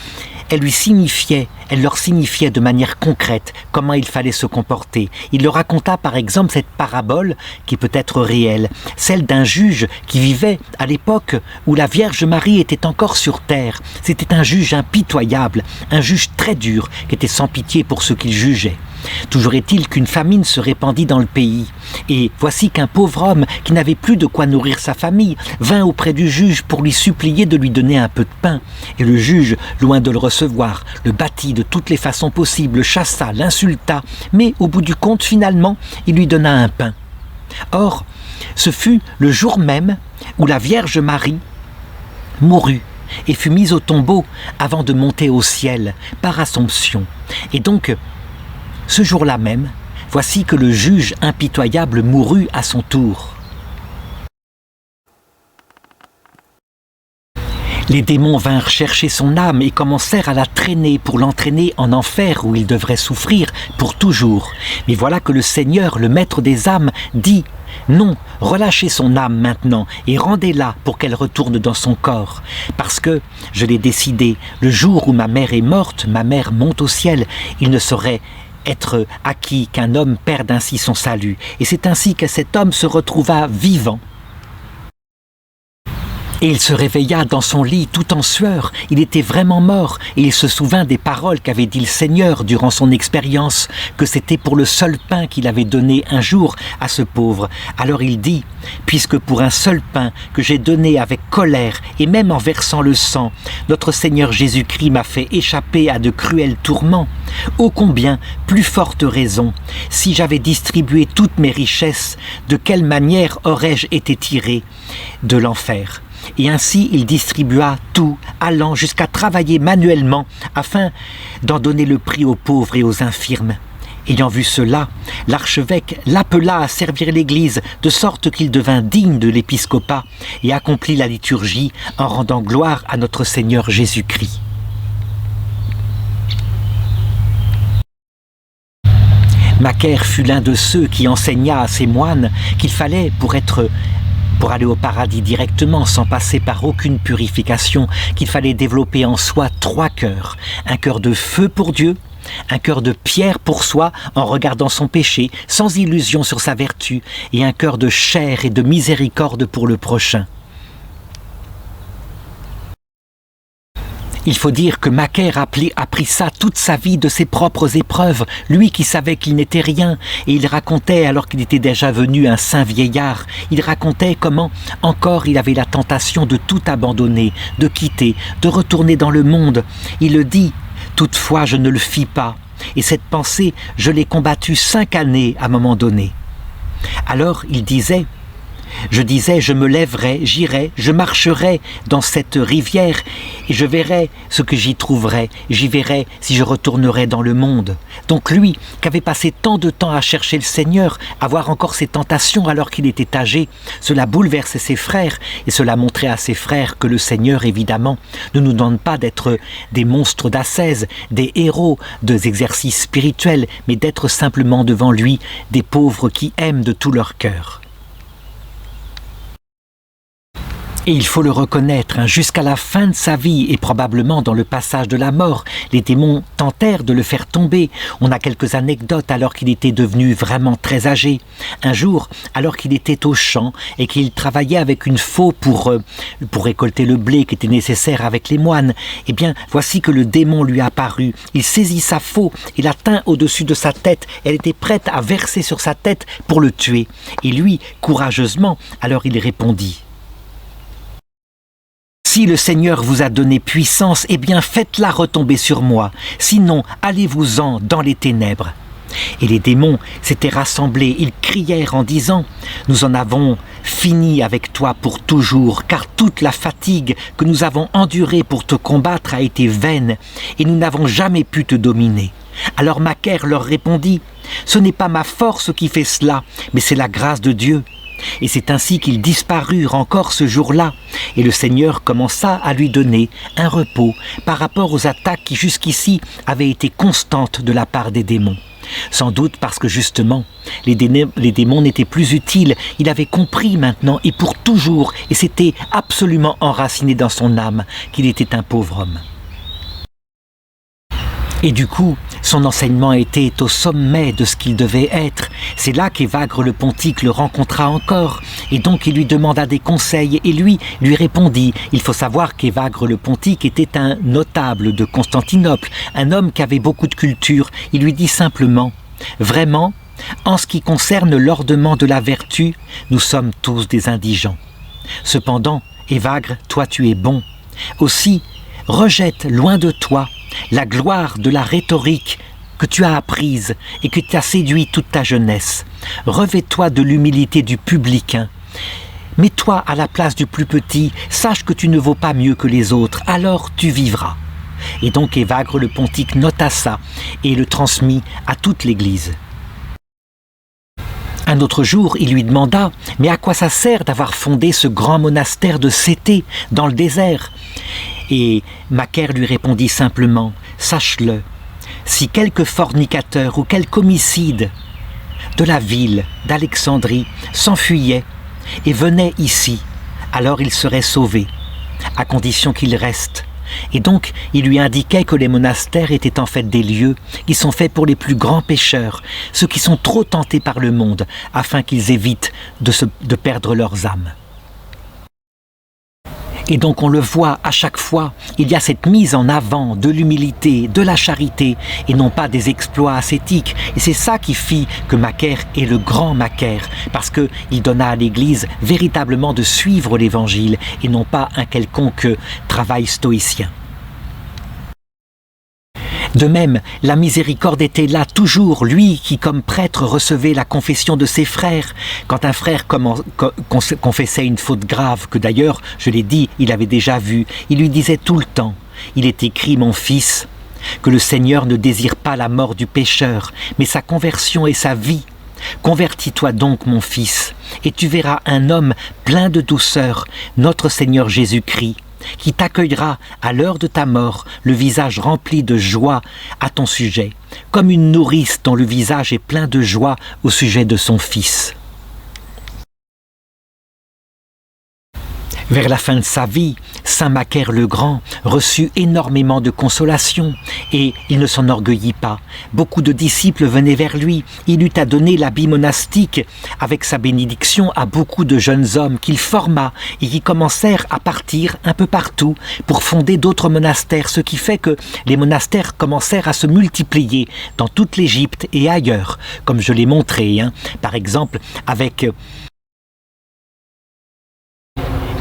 elle leur signifiait de manière concrète comment il fallait se comporter. Il leur raconta par exemple cette parabole qui peut être réelle, celle d'un juge qui vivait à l'époque où la Vierge Marie était encore sur terre. C'était un juge impitoyable, un juge très dur, qui était sans pitié pour ceux qu'il jugeait. Toujours est-il qu'une famine se répandit dans le pays, et voici qu'un pauvre homme qui n'avait plus de quoi nourrir sa famille vint auprès du juge pour lui supplier de lui donner un peu de pain. Et le juge, loin de le recevoir, le battit de toutes les façons possibles, chassa, l'insulta, mais au bout du compte, finalement, il lui donna un pain. Or, ce fut le jour même où la Vierge Marie mourut et fut mise au tombeau avant de monter au ciel par Assomption. Et donc, ce jour-là même, voici que le juge impitoyable mourut à son tour. Les démons vinrent chercher son âme et commencèrent à la traîner pour l'entraîner en enfer où il devrait souffrir pour toujours. Mais voilà que le Seigneur, le maître des âmes, dit « Non, relâchez son âme maintenant et rendez-la pour qu'elle retourne dans son corps. Parce que, je l'ai décidé, le jour où ma mère est morte, ma mère monte au ciel, il ne saurait être acquis qu'un homme perde ainsi son salut. Et c'est ainsi que cet homme se retrouva vivant. Et il se réveilla dans son lit tout en sueur. Il était vraiment mort et il se souvint des paroles qu'avait dit le Seigneur durant son expérience, que c'était pour le seul pain qu'il avait donné un jour à ce pauvre. Alors il dit « Puisque pour un seul pain que j'ai donné avec colère et même en versant le sang, notre Seigneur Jésus-Christ m'a fait échapper à de cruels tourments, ô combien plus forte raison, si j'avais distribué toutes mes richesses, de quelle manière aurais-je été tiré de l'enfer ?» et ainsi il distribua tout, allant jusqu'à travailler manuellement afin d'en donner le prix aux pauvres et aux infirmes. Ayant vu cela, l'archevêque l'appela à servir l'Église, de sorte qu'il devint digne de l'épiscopat et accomplit la liturgie en rendant gloire à notre Seigneur Jésus-Christ. Macaire fut l'un de ceux qui enseigna à ses moines qu'il fallait, pour aller au paradis directement sans passer par aucune purification, qu'il fallait développer en soi 3 cœurs. Un cœur de feu pour Dieu, un cœur de pierre pour soi en regardant son péché, sans illusion sur sa vertu, et un cœur de chair et de miséricorde pour le prochain. Il faut dire que Macaire a pris ça toute sa vie de ses propres épreuves, lui qui savait qu'il n'était rien, et il racontait, alors qu'il était déjà venu un saint vieillard, il racontait comment encore il avait la tentation de tout abandonner, de quitter, de retourner dans le monde. Il le dit, toutefois je ne le fis pas, et cette pensée, je l'ai combattue 5 années à un moment donné. Alors il disait, je me lèverai, j'irai, je marcherai dans cette rivière et je verrai ce que j'y trouverai, j'y verrai si je retournerai dans le monde. Donc lui, qui avait passé tant de temps à chercher le Seigneur, à voir encore ses tentations alors qu'il était âgé, cela bouleversait ses frères et cela montrait à ses frères que le Seigneur, évidemment, ne nous demande pas d'être des monstres d'ascèse, des héros des exercices spirituels, mais d'être simplement devant lui des pauvres qui aiment de tout leur cœur. Et il faut le reconnaître, jusqu'à la fin de sa vie et probablement dans le passage de la mort, les démons tentèrent de le faire tomber. On a quelques anecdotes alors qu'il était devenu vraiment très âgé. Un jour, alors qu'il était au champ et qu'il travaillait avec une faux pour récolter le blé qui était nécessaire avec les moines, eh bien, voici que le démon lui apparut. Il saisit sa faux et la tint au-dessus de sa tête. Elle était prête à verser sur sa tête pour le tuer. Et lui, courageusement, alors il répondit: si le Seigneur vous a donné puissance, eh bien faites-la retomber sur moi, sinon allez-vous-en dans les ténèbres. Et les démons s'étaient rassemblés, ils crièrent en disant: nous en avons fini avec toi pour toujours, car toute la fatigue que nous avons endurée pour te combattre a été vaine, et nous n'avons jamais pu te dominer. Alors Macaire leur répondit: ce n'est pas ma force qui fait cela, mais c'est la grâce de Dieu. Et c'est ainsi qu'ils disparurent encore ce jour-là, et le Seigneur commença à lui donner un repos par rapport aux attaques qui jusqu'ici avaient été constantes de la part des démons. Sans doute parce que justement, les démons n'étaient plus utiles, il avait compris maintenant et pour toujours, et c'était absolument enraciné dans son âme qu'il était un pauvre homme. Et du coup, son enseignement était au sommet de ce qu'il devait être. C'est là qu'Évagre le Pontique le rencontra encore, et donc il lui demanda des conseils, et lui répondit. Il faut savoir qu'Évagre le Pontique était un notable de Constantinople, un homme qui avait beaucoup de culture. Il lui dit simplement: vraiment, en ce qui concerne l'ordement de la vertu, nous sommes tous des indigents. Cependant, Évagre, toi tu es bon. Aussi, rejette loin de toi la gloire de la rhétorique que tu as apprise et que t'a séduit toute ta jeunesse. Revêt-toi de l'humilité du publicain. Mets-toi à la place du plus petit, sache que tu ne vaux pas mieux que les autres, alors tu vivras. Et donc Évagre le Pontique nota ça et le transmit à toute l'Église. Un autre jour, il lui demanda: mais à quoi ça sert d'avoir fondé ce grand monastère de Cété dans le désert? Et Macaire lui répondit simplement: sache-le, si quelque fornicateur ou quelque homicide de la ville d'Alexandrie s'enfuyait et venait ici, alors il serait sauvé, à condition qu'il reste. Et donc, il lui indiquait que les monastères étaient en fait des lieux qui sont faits pour les plus grands pécheurs, ceux qui sont trop tentés par le monde, afin qu'ils évitent de perdre leurs âmes. Et donc on le voit à chaque fois, il y a cette mise en avant de l'humilité, de la charité, et non pas des exploits ascétiques. Et c'est ça qui fit que Macaire est le grand Macaire, parce qu'il donna à l'Église véritablement de suivre l'Évangile, et non pas un quelconque travail stoïcien. De même, la miséricorde était là toujours, lui qui comme prêtre recevait la confession de ses frères. Quand un frère confessait une faute grave, que d'ailleurs, je l'ai dit, il avait déjà vu, il lui disait tout le temps, il est écrit, mon fils, que le Seigneur ne désire pas la mort du pécheur, mais sa conversion et sa vie. Convertis-toi donc, mon fils, et tu verras un homme plein de douceur, notre Seigneur Jésus-Christ, qui t'accueillera à l'heure de ta mort, le visage rempli de joie à ton sujet, comme une nourrice dont le visage est plein de joie au sujet de son fils. Vers la fin de sa vie, saint Macaire le Grand reçut énormément de consolation et il ne s'enorgueillit pas. Beaucoup de disciples venaient vers lui. Il eut à donner l'habit monastique avec sa bénédiction à beaucoup de jeunes hommes qu'il forma et qui commencèrent à partir un peu partout pour fonder d'autres monastères, ce qui fait que les monastères commencèrent à se multiplier dans toute l'Égypte et ailleurs, comme je l'ai montré, par exemple avec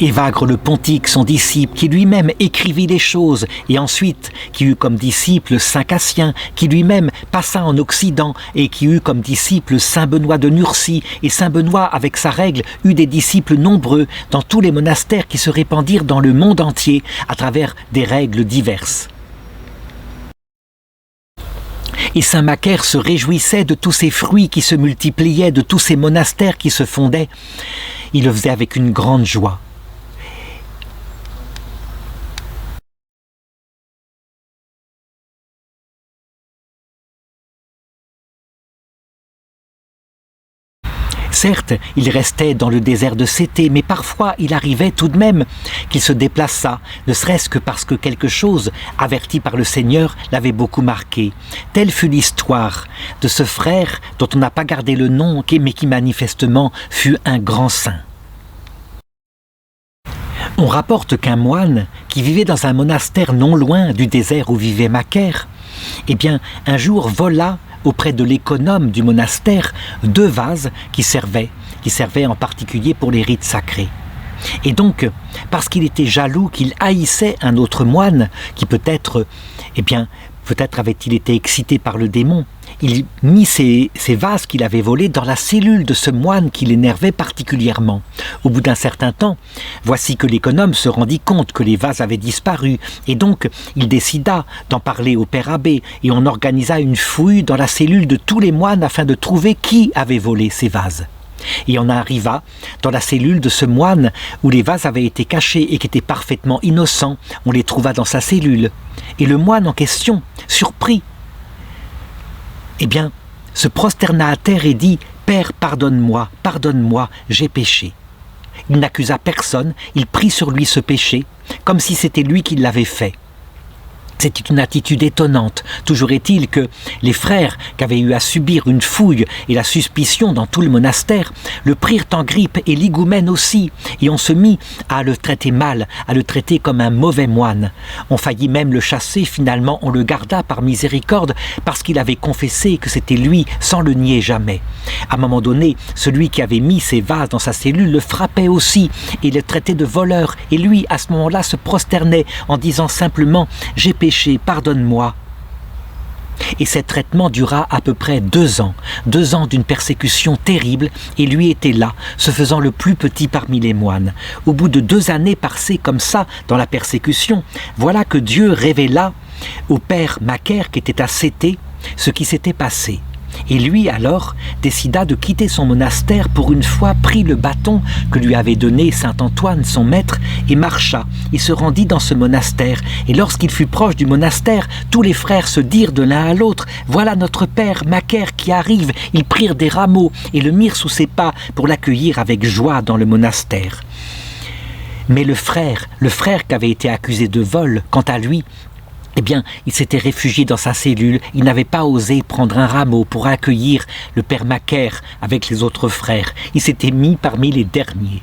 Évagre le Pontique, son disciple, qui lui-même écrivit les choses, et ensuite qui eut comme disciple saint Cassien, qui lui-même passa en Occident, et qui eut comme disciple saint Benoît de Nursie, et saint Benoît, avec sa règle, eut des disciples nombreux dans tous les monastères qui se répandirent dans le monde entier à travers des règles diverses. Et saint Macaire se réjouissait de tous ces fruits qui se multipliaient, de tous ces monastères qui se fondaient. Il le faisait avec une grande joie. Certes, il restait dans le désert de Cété, mais parfois il arrivait tout de même qu'il se déplaçait, ne serait-ce que parce que quelque chose, averti par le Seigneur, l'avait beaucoup marqué. Telle fut l'histoire de ce frère dont on n'a pas gardé le nom, mais qui manifestement fut un grand saint. On rapporte qu'un moine qui vivait dans un monastère non loin du désert où vivait Macaire, eh bien, un jour vola auprès de l'économe du monastère 2 vases qui servaient en particulier pour les rites sacrés. Et donc, parce qu'il était jaloux, qu'il haïssait un autre moine qui peut-être avait-il été excité par le démon, il mit ces vases qu'il avait volés dans la cellule de ce moine qui l'énervait particulièrement. Au bout d'un certain temps, voici que l'économe se rendit compte que les vases avaient disparu, et donc il décida d'en parler au père abbé, et on organisa une fouille dans la cellule de tous les moines afin de trouver qui avait volé ces vases. Et on arriva dans la cellule de ce moine où les vases avaient été cachés et qui était parfaitement innocent. On les trouva dans sa cellule. Et le moine en question, surpris, se prosterna à terre et dit « Père, pardonne-moi, pardonne-moi, j'ai péché ». Il n'accusa personne, il prit sur lui ce péché, comme si c'était lui qui l'avait fait. C'était une attitude étonnante. Toujours est-il que les frères, qui avaient eu à subir une fouille et la suspicion dans tout le monastère, le prirent en grippe et l'higoumène aussi, et on se mit à le traiter mal, à le traiter comme un mauvais moine. On faillit même le chasser, finalement on le garda par miséricorde, parce qu'il avait confessé que c'était lui, sans le nier jamais. À un moment donné, celui qui avait mis ces vases dans sa cellule le frappait aussi, et le traitait de voleur, et lui, à ce moment-là, se prosternait en disant simplement « J'ai péché, pardonne-moi ». Et ce traitement dura à peu près 2 ans, 2 ans d'une persécution terrible, et lui était là, se faisant le plus petit parmi les moines. Au bout de 2 années passées comme ça dans la persécution, voilà que Dieu révéla au père Macaire qui était à Cété ce qui s'était passé. Et lui alors décida de quitter son monastère, pour une fois prit le bâton que lui avait donné saint Antoine, son maître, et marcha. Il se rendit dans ce monastère, et lorsqu'il fut proche du monastère, tous les frères se dirent de l'un à l'autre « Voilà notre père Macaire qui arrive !» Ils prirent des rameaux et le mirent sous ses pas pour l'accueillir avec joie dans le monastère. Mais le frère qui avait été accusé de vol, quant à lui, il s'était réfugié dans sa cellule, il n'avait pas osé prendre un rameau pour accueillir le père Macaire avec les autres frères. Il s'était mis parmi les derniers.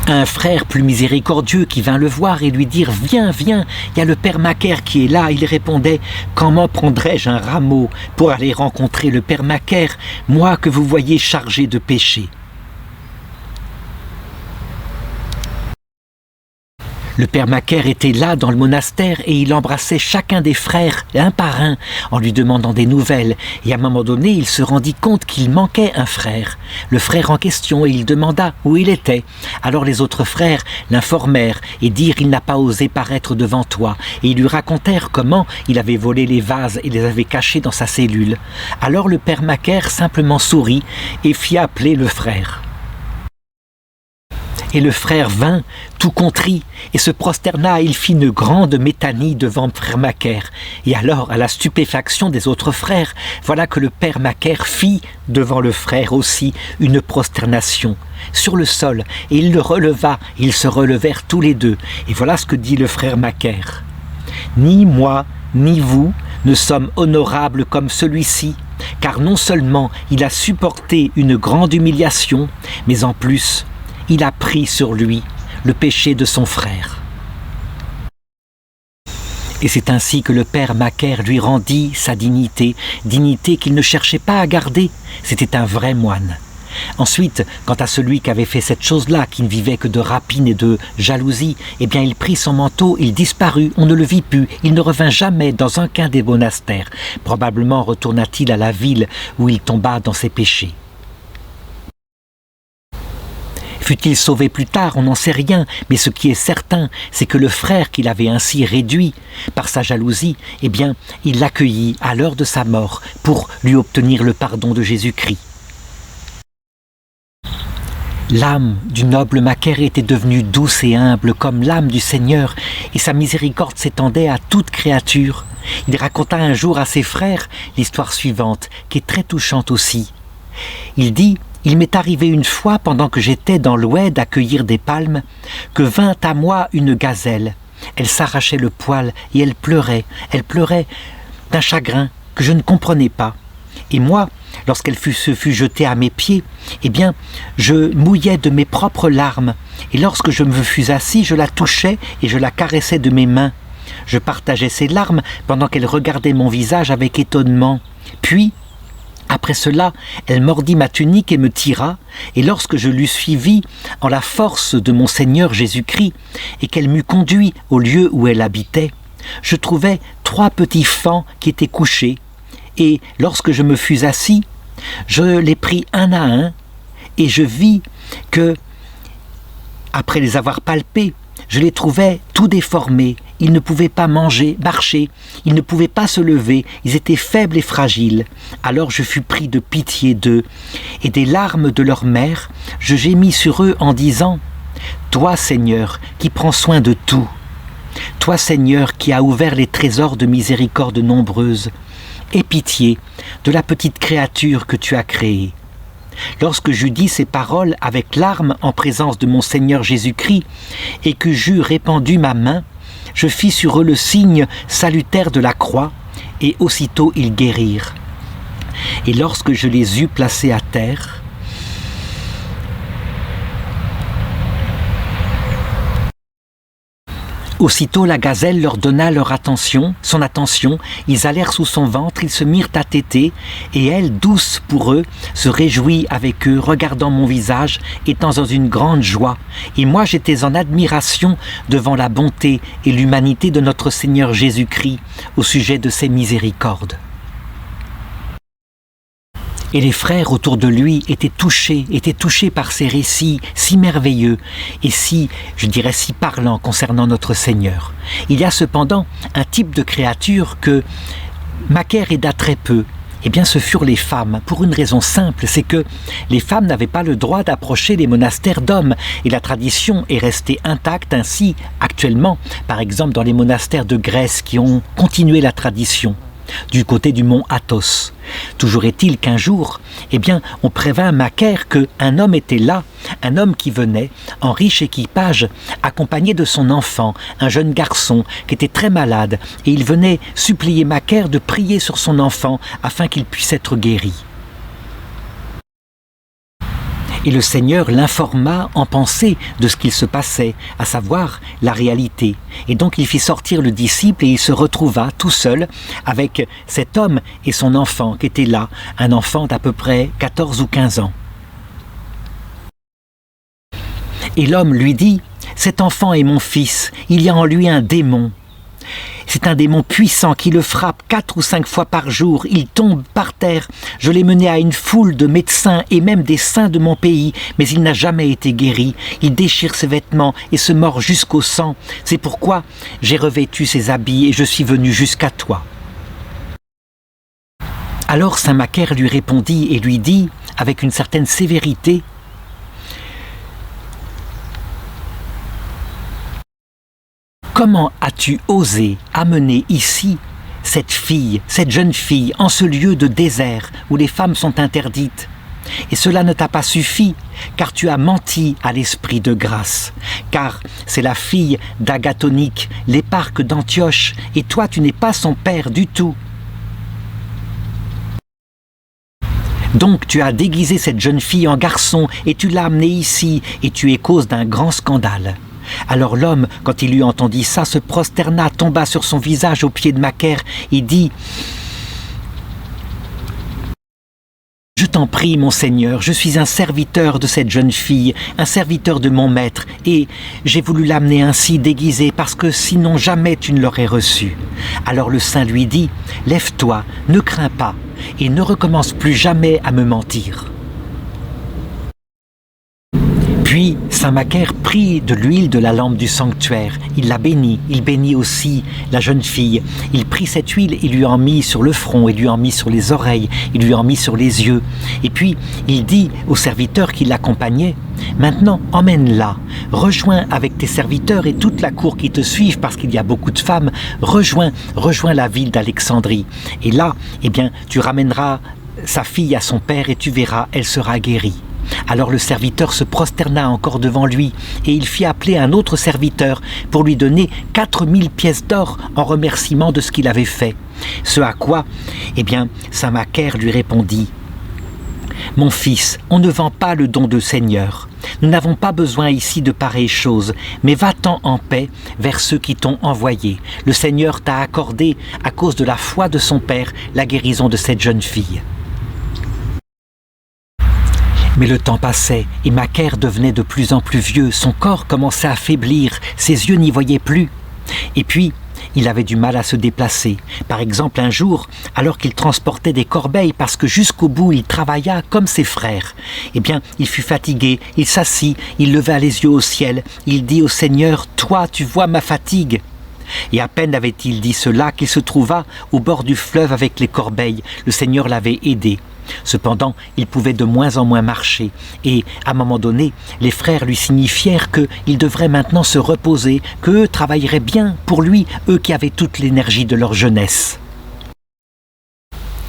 Un frère plus miséricordieux qui vint le voir et lui dire « Viens, viens, il y a le père Macaire qui est là ». Il répondait « Comment prendrais-je un rameau pour aller rencontrer le père Macaire, moi que vous voyez chargé de péché ?» Le père Macaire était là dans le monastère et il embrassait chacun des frères, un par un, en lui demandant des nouvelles. Et à un moment donné, il se rendit compte qu'il manquait un frère, le frère en question, et il demanda où il était. Alors les autres frères l'informèrent et dirent « Il n'a pas osé paraître devant toi ». Et ils lui racontèrent comment il avait volé les vases et les avait cachés dans sa cellule. Alors le père Macaire simplement sourit et fit appeler le frère. Et le frère vint, tout contrit, et se prosterna, il fit une grande métanie devant frère Macaire. Et alors, à la stupéfaction des autres frères, voilà que le père Macaire fit, devant le frère aussi, une prosternation, sur le sol, et il le releva, et ils se relevèrent tous les deux. Et voilà ce que dit le frère Macaire. « Ni moi, ni vous, ne sommes honorables comme celui-ci, car non seulement il a supporté une grande humiliation, mais en plus, il a pris sur lui le péché de son frère. » Et c'est ainsi que le père Macaire lui rendit sa dignité, dignité qu'il ne cherchait pas à garder. C'était un vrai moine. Ensuite, quant à celui qui avait fait cette chose-là, qui ne vivait que de rapine et de jalousie, eh bien il prit son manteau, il disparut, on ne le vit plus, il ne revint jamais dans aucun des monastères. Probablement retourna-t-il à la ville où il tomba dans ses péchés. Fut-il sauvé plus tard? On n'en sait rien, mais ce qui est certain, c'est que le frère qu'il avait ainsi réduit par sa jalousie, eh bien, il l'accueillit à l'heure de sa mort pour lui obtenir le pardon de Jésus-Christ. L'âme du noble Macaire était devenue douce et humble comme l'âme du Seigneur, et sa miséricorde s'étendait à toute créature. Il raconta un jour à ses frères l'histoire suivante, qui est très touchante aussi. Il dit: « Il m'est arrivé une fois, pendant que j'étais dans l'oued à cueillir des palmes, que vint à moi une gazelle. Elle s'arrachait le poil et elle pleurait d'un chagrin que je ne comprenais pas. Et moi, lorsqu'elle se fut jetée à mes pieds, eh bien, je mouillais de mes propres larmes, et lorsque je me fus assis, je la touchais et je la caressais de mes mains. Je partageais ses larmes pendant qu'elle regardait mon visage avec étonnement. Puis, après cela, elle mordit ma tunique et me tira, et lorsque je l'eus suivie en la force de mon Seigneur Jésus-Christ, et qu'elle m'eut conduit au lieu où elle habitait, je trouvai 3 petits faons qui étaient couchés, et lorsque je me fus assis, je les pris un à un, et je vis que, après les avoir palpés, je les trouvais tout déformés. Ils ne pouvaient pas marcher, ils ne pouvaient pas se lever, ils étaient faibles et fragiles. Alors je fus pris de pitié d'eux, et des larmes de leur mère, je gémis sur eux en disant: « Toi, Seigneur, qui prends soin de tout, toi, Seigneur, qui as ouvert les trésors de miséricorde nombreuses, aie pitié de la petite créature que tu as créée. » Lorsque j'eus dit ces paroles avec larmes en présence de mon Seigneur Jésus-Christ, et que j'eus répandu ma main, je fis sur eux le signe salutaire de la croix, et aussitôt ils guérirent. Et lorsque je les eus placés à terre, aussitôt la gazelle leur donna son attention, ils allèrent sous son ventre, ils se mirent à téter, et elle, douce pour eux, se réjouit avec eux, regardant mon visage, étant dans une grande joie. Et moi j'étais en admiration devant la bonté et l'humanité de notre Seigneur Jésus-Christ au sujet de ses miséricordes. Et les frères autour de lui étaient touchés par ces récits si merveilleux et si parlants concernant notre Seigneur. Il y a cependant un type de créature que Macaire aida très peu. Eh bien, ce furent les femmes, pour une raison simple, c'est que les femmes n'avaient pas le droit d'approcher les monastères d'hommes, et la tradition est restée intacte ainsi, actuellement, par exemple dans les monastères de Grèce qui ont continué la tradition, du côté du mont Athos. Toujours est-il qu'un jour, eh bien, on prévint Macaire qu'un homme était là, un homme qui venait, en riche équipage, accompagné de son enfant, un jeune garçon qui était très malade, et il venait supplier Macaire de prier sur son enfant afin qu'il puisse être guéri. Et le Seigneur l'informa en pensée de ce qu'il se passait, à savoir la réalité. Et donc il fit sortir le disciple et il se retrouva tout seul avec cet homme et son enfant qui était là, un enfant d'à peu près 14 ou 15 ans. Et l'homme lui dit: cet enfant est mon fils, il y a en lui un démon. C'est un démon puissant qui le frappe 4 ou 5 fois par jour. Il tombe par terre. Je l'ai mené à une foule de médecins et même des saints de mon pays, mais il n'a jamais été guéri. Il déchire ses vêtements et se mord jusqu'au sang. C'est pourquoi j'ai revêtu ses habits et je suis venu jusqu'à toi. » Alors saint Macaire lui répondit et lui dit, avec une certaine sévérité, « Comment as-tu osé amener ici cette jeune fille, en ce lieu de désert où les femmes sont interdites? Et cela ne t'a pas suffi, car tu as menti à l'esprit de grâce, car c'est la fille d'Agathonique, l'éparque d'Antioche, et toi tu n'es pas son père du tout. Donc tu as déguisé cette jeune fille en garçon, et tu l'as amenée ici, et tu es cause d'un grand scandale. » Alors l'homme, quand il eut entendu ça, se prosterna, tomba sur son visage aux pieds de Macaire et dit « Je t'en prie, mon Seigneur, je suis un serviteur de cette jeune fille, un serviteur de mon maître, et j'ai voulu l'amener ainsi déguisée parce que sinon jamais tu ne l'aurais reçue. » Alors le saint lui dit « Lève-toi, ne crains pas, et ne recommence plus jamais à me mentir. » Puis saint Macaire prit de l'huile de la lampe du sanctuaire, il la bénit, il bénit aussi la jeune fille. Il prit cette huile et lui en mit sur le front, il lui en mit sur les oreilles, il lui en mit sur les yeux. Et puis il dit aux serviteurs qui l'accompagnaient, « Maintenant emmène-la, rejoins avec tes serviteurs et toute la cour qui te suivent, parce qu'il y a beaucoup de femmes, rejoins la ville d'Alexandrie. Et là, eh bien, tu ramèneras sa fille à son père et tu verras, elle sera guérie. » Alors le serviteur se prosterna encore devant lui et il fit appeler un autre serviteur pour lui donner 4000 pièces d'or en remerciement de ce qu'il avait fait. Ce à quoi, eh bien, saint Macaire lui répondit « Mon fils, on ne vend pas le don de Seigneur. Nous n'avons pas besoin ici de pareilles choses, mais va-t'en en paix vers ceux qui t'ont envoyé. Le Seigneur t'a accordé, à cause de la foi de son père, la guérison de cette jeune fille. » Mais le temps passait et Macaire devenait de plus en plus vieux, son corps commençait à faiblir, ses yeux n'y voyaient plus. Et puis, il avait du mal à se déplacer. Par exemple, un jour, alors qu'il transportait des corbeilles parce que jusqu'au bout il travailla comme ses frères, eh bien, il fut fatigué, il s'assit, il leva les yeux au ciel, il dit au Seigneur, « Toi, tu vois ma fatigue !» Et à peine avait-il dit cela qu'il se trouva au bord du fleuve avec les corbeilles. Le Seigneur l'avait aidé. Cependant, il pouvait de moins en moins marcher et, à un moment donné, les frères lui signifièrent qu'il devrait maintenant se reposer, qu'eux travailleraient bien pour lui, eux qui avaient toute l'énergie de leur jeunesse.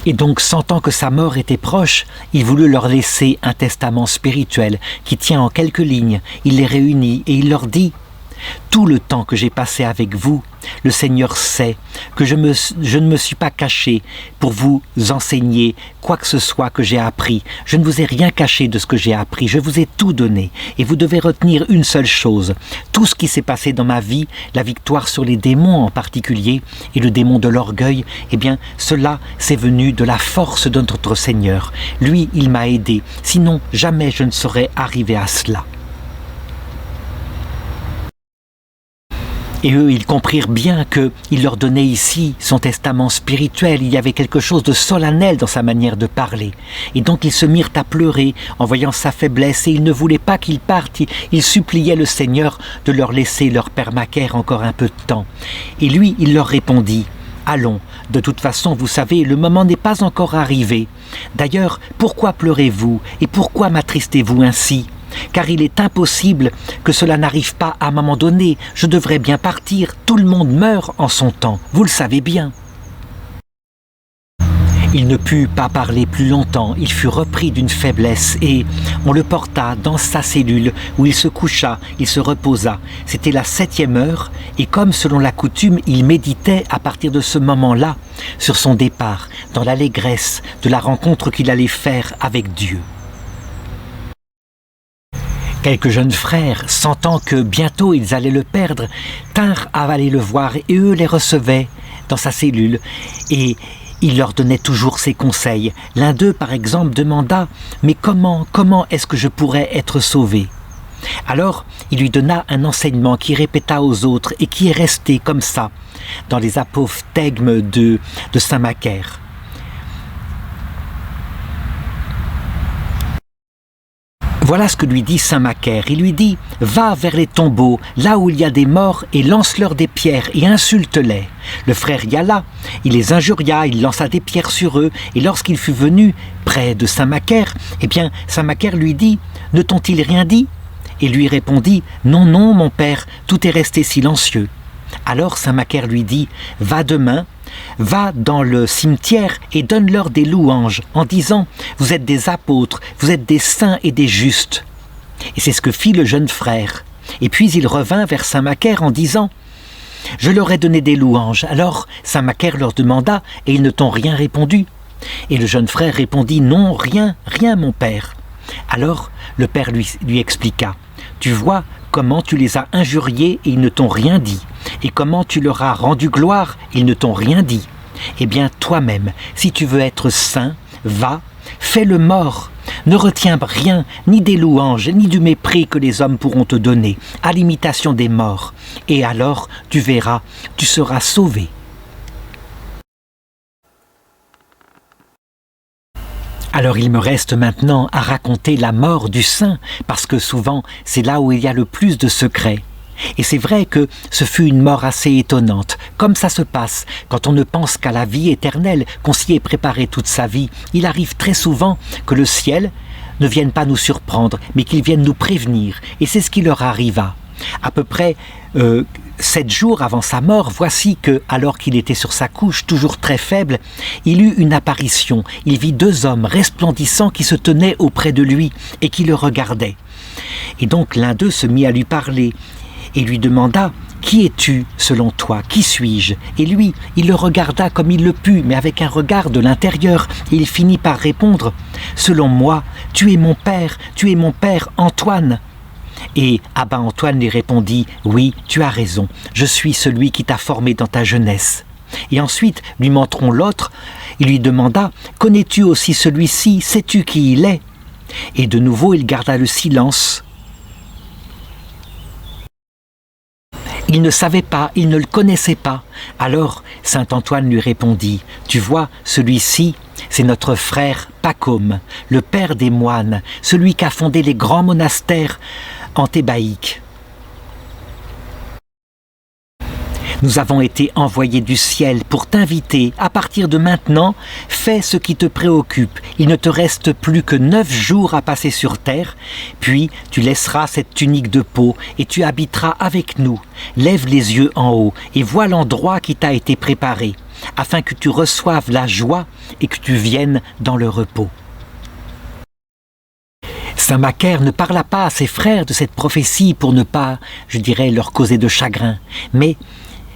Et donc, sentant que sa mort était proche, il voulut leur laisser un testament spirituel qui tient en quelques lignes. Il les réunit et il leur dit « Tout le temps que j'ai passé avec vous, le Seigneur sait que je ne me suis pas caché pour vous enseigner quoi que ce soit que j'ai appris. Je ne vous ai rien caché de ce que j'ai appris, je vous ai tout donné. Et vous devez retenir une seule chose. Tout ce qui s'est passé dans ma vie, la victoire sur les démons en particulier, et le démon de l'orgueil, eh bien, cela, c'est venu de la force de notre Seigneur. Lui, il m'a aidé. Sinon, jamais je ne serais arrivé à cela. » Et eux, ils comprirent bien qu'il leur donnait ici son testament spirituel. Il y avait quelque chose de solennel dans sa manière de parler. Et donc ils se mirent à pleurer en voyant sa faiblesse et ils ne voulaient pas qu'il parte. Ils suppliaient le Seigneur de leur laisser leur père Macaire encore un peu de temps. Et lui, il leur répondit « Allons, de toute façon, vous savez, le moment n'est pas encore arrivé. D'ailleurs, pourquoi pleurez-vous et pourquoi m'attristez-vous ainsi ? Car il est impossible que cela n'arrive pas à un moment donné. Je devrais bien partir, tout le monde meurt en son temps, vous le savez bien. » Il ne put pas parler plus longtemps, il fut repris d'une faiblesse et on le porta dans sa cellule où il se coucha, il se reposa. C'était la 7e heure et comme selon la coutume, il méditait à partir de ce moment-là sur son départ, dans l'allégresse de la rencontre qu'il allait faire avec Dieu. Quelques jeunes frères, sentant que bientôt ils allaient le perdre, tinrent à aller le voir et eux les recevaient dans sa cellule et il leur donnait toujours ses conseils. L'un d'eux, par exemple, demanda « Mais comment est-ce que je pourrais être sauvé ?» Alors, il lui donna un enseignement qui répéta aux autres et qui est resté comme ça dans les apophthegmes de saint Macaire. Voilà ce que lui dit saint Macaire. Il lui dit « Va vers les tombeaux, là où il y a des morts, et lance-leur des pierres, et insulte-les. » Le frère y alla, il les injuria, il lança des pierres sur eux, et lorsqu'il fut venu près de saint Macaire, eh bien, saint Macaire lui dit « Ne t'ont-ils rien dit ?» Et lui répondit « Non, non, mon père, tout est resté silencieux. » Alors saint Macaire lui dit « Va demain, va dans le cimetière et donne-leur des louanges en disant « Vous êtes des apôtres, vous êtes des saints et des justes. » Et c'est ce que fit le jeune frère. Et puis il revint vers saint Macaire en disant « Je leur ai donné des louanges. » Alors saint Macaire leur demanda « Et ils ne t'ont rien répondu ?» Et le jeune frère répondit « Non, rien, rien mon père. » Alors le père lui expliqua « Tu vois comment tu les as injuriés et ils ne t'ont rien dit. Et comment tu leur as rendu gloire, ils ne t'ont rien dit. Eh bien, toi-même, si tu veux être saint, va, fais-le mort. Ne retiens rien, ni des louanges, ni du mépris que les hommes pourront te donner, à l'imitation des morts. Et alors, tu verras, tu seras sauvé. » Alors il me reste maintenant à raconter la mort du saint, parce que souvent c'est là où il y a le plus de secrets. Et c'est vrai que ce fut une mort assez étonnante, comme ça se passe quand on ne pense qu'à la vie éternelle, qu'on s'y est préparé toute sa vie. Il arrive très souvent que le ciel ne vienne pas nous surprendre, mais qu'il vienne nous prévenir, et c'est ce qui leur arriva. À peu près 7 jours avant sa mort, voici que, alors qu'il était sur sa couche, toujours très faible, il eut une apparition. Il vit 2 hommes resplendissants qui se tenaient auprès de lui et qui le regardaient. Et donc l'un d'eux se mit à lui parler et lui demanda « Qui es-tu, selon toi? Qui suis-je » Et lui, il le regarda comme il le put, mais avec un regard de l'intérieur, et il finit par répondre « Selon moi, tu es mon père Antoine. » Et Abbin Antoine lui répondit « Oui, tu as raison, je suis celui qui t'a formé dans ta jeunesse. » Et ensuite, lui montrant l'autre, il lui demanda « Connais-tu aussi celui-ci? Sais-tu qui il est ?» Et de nouveau, il garda le silence. Il ne savait pas, il ne le connaissait pas. Alors, saint Antoine lui répondit « Tu vois, celui-ci, c'est notre frère Pacôme, le père des moines, celui qui a fondé les grands monastères antébéiques. Nous avons été envoyés du ciel pour t'inviter. À partir de maintenant, fais ce qui te préoccupe. Il ne te reste plus que 9 jours à passer sur terre, puis tu laisseras cette tunique de peau et tu habiteras avec nous. Lève les yeux en haut et vois l'endroit qui t'a été préparé, afin que tu reçoives la joie et que tu viennes dans le repos. » Saint Macaire ne parla pas à ses frères de cette prophétie pour ne pas, je dirais, leur causer de chagrin, mais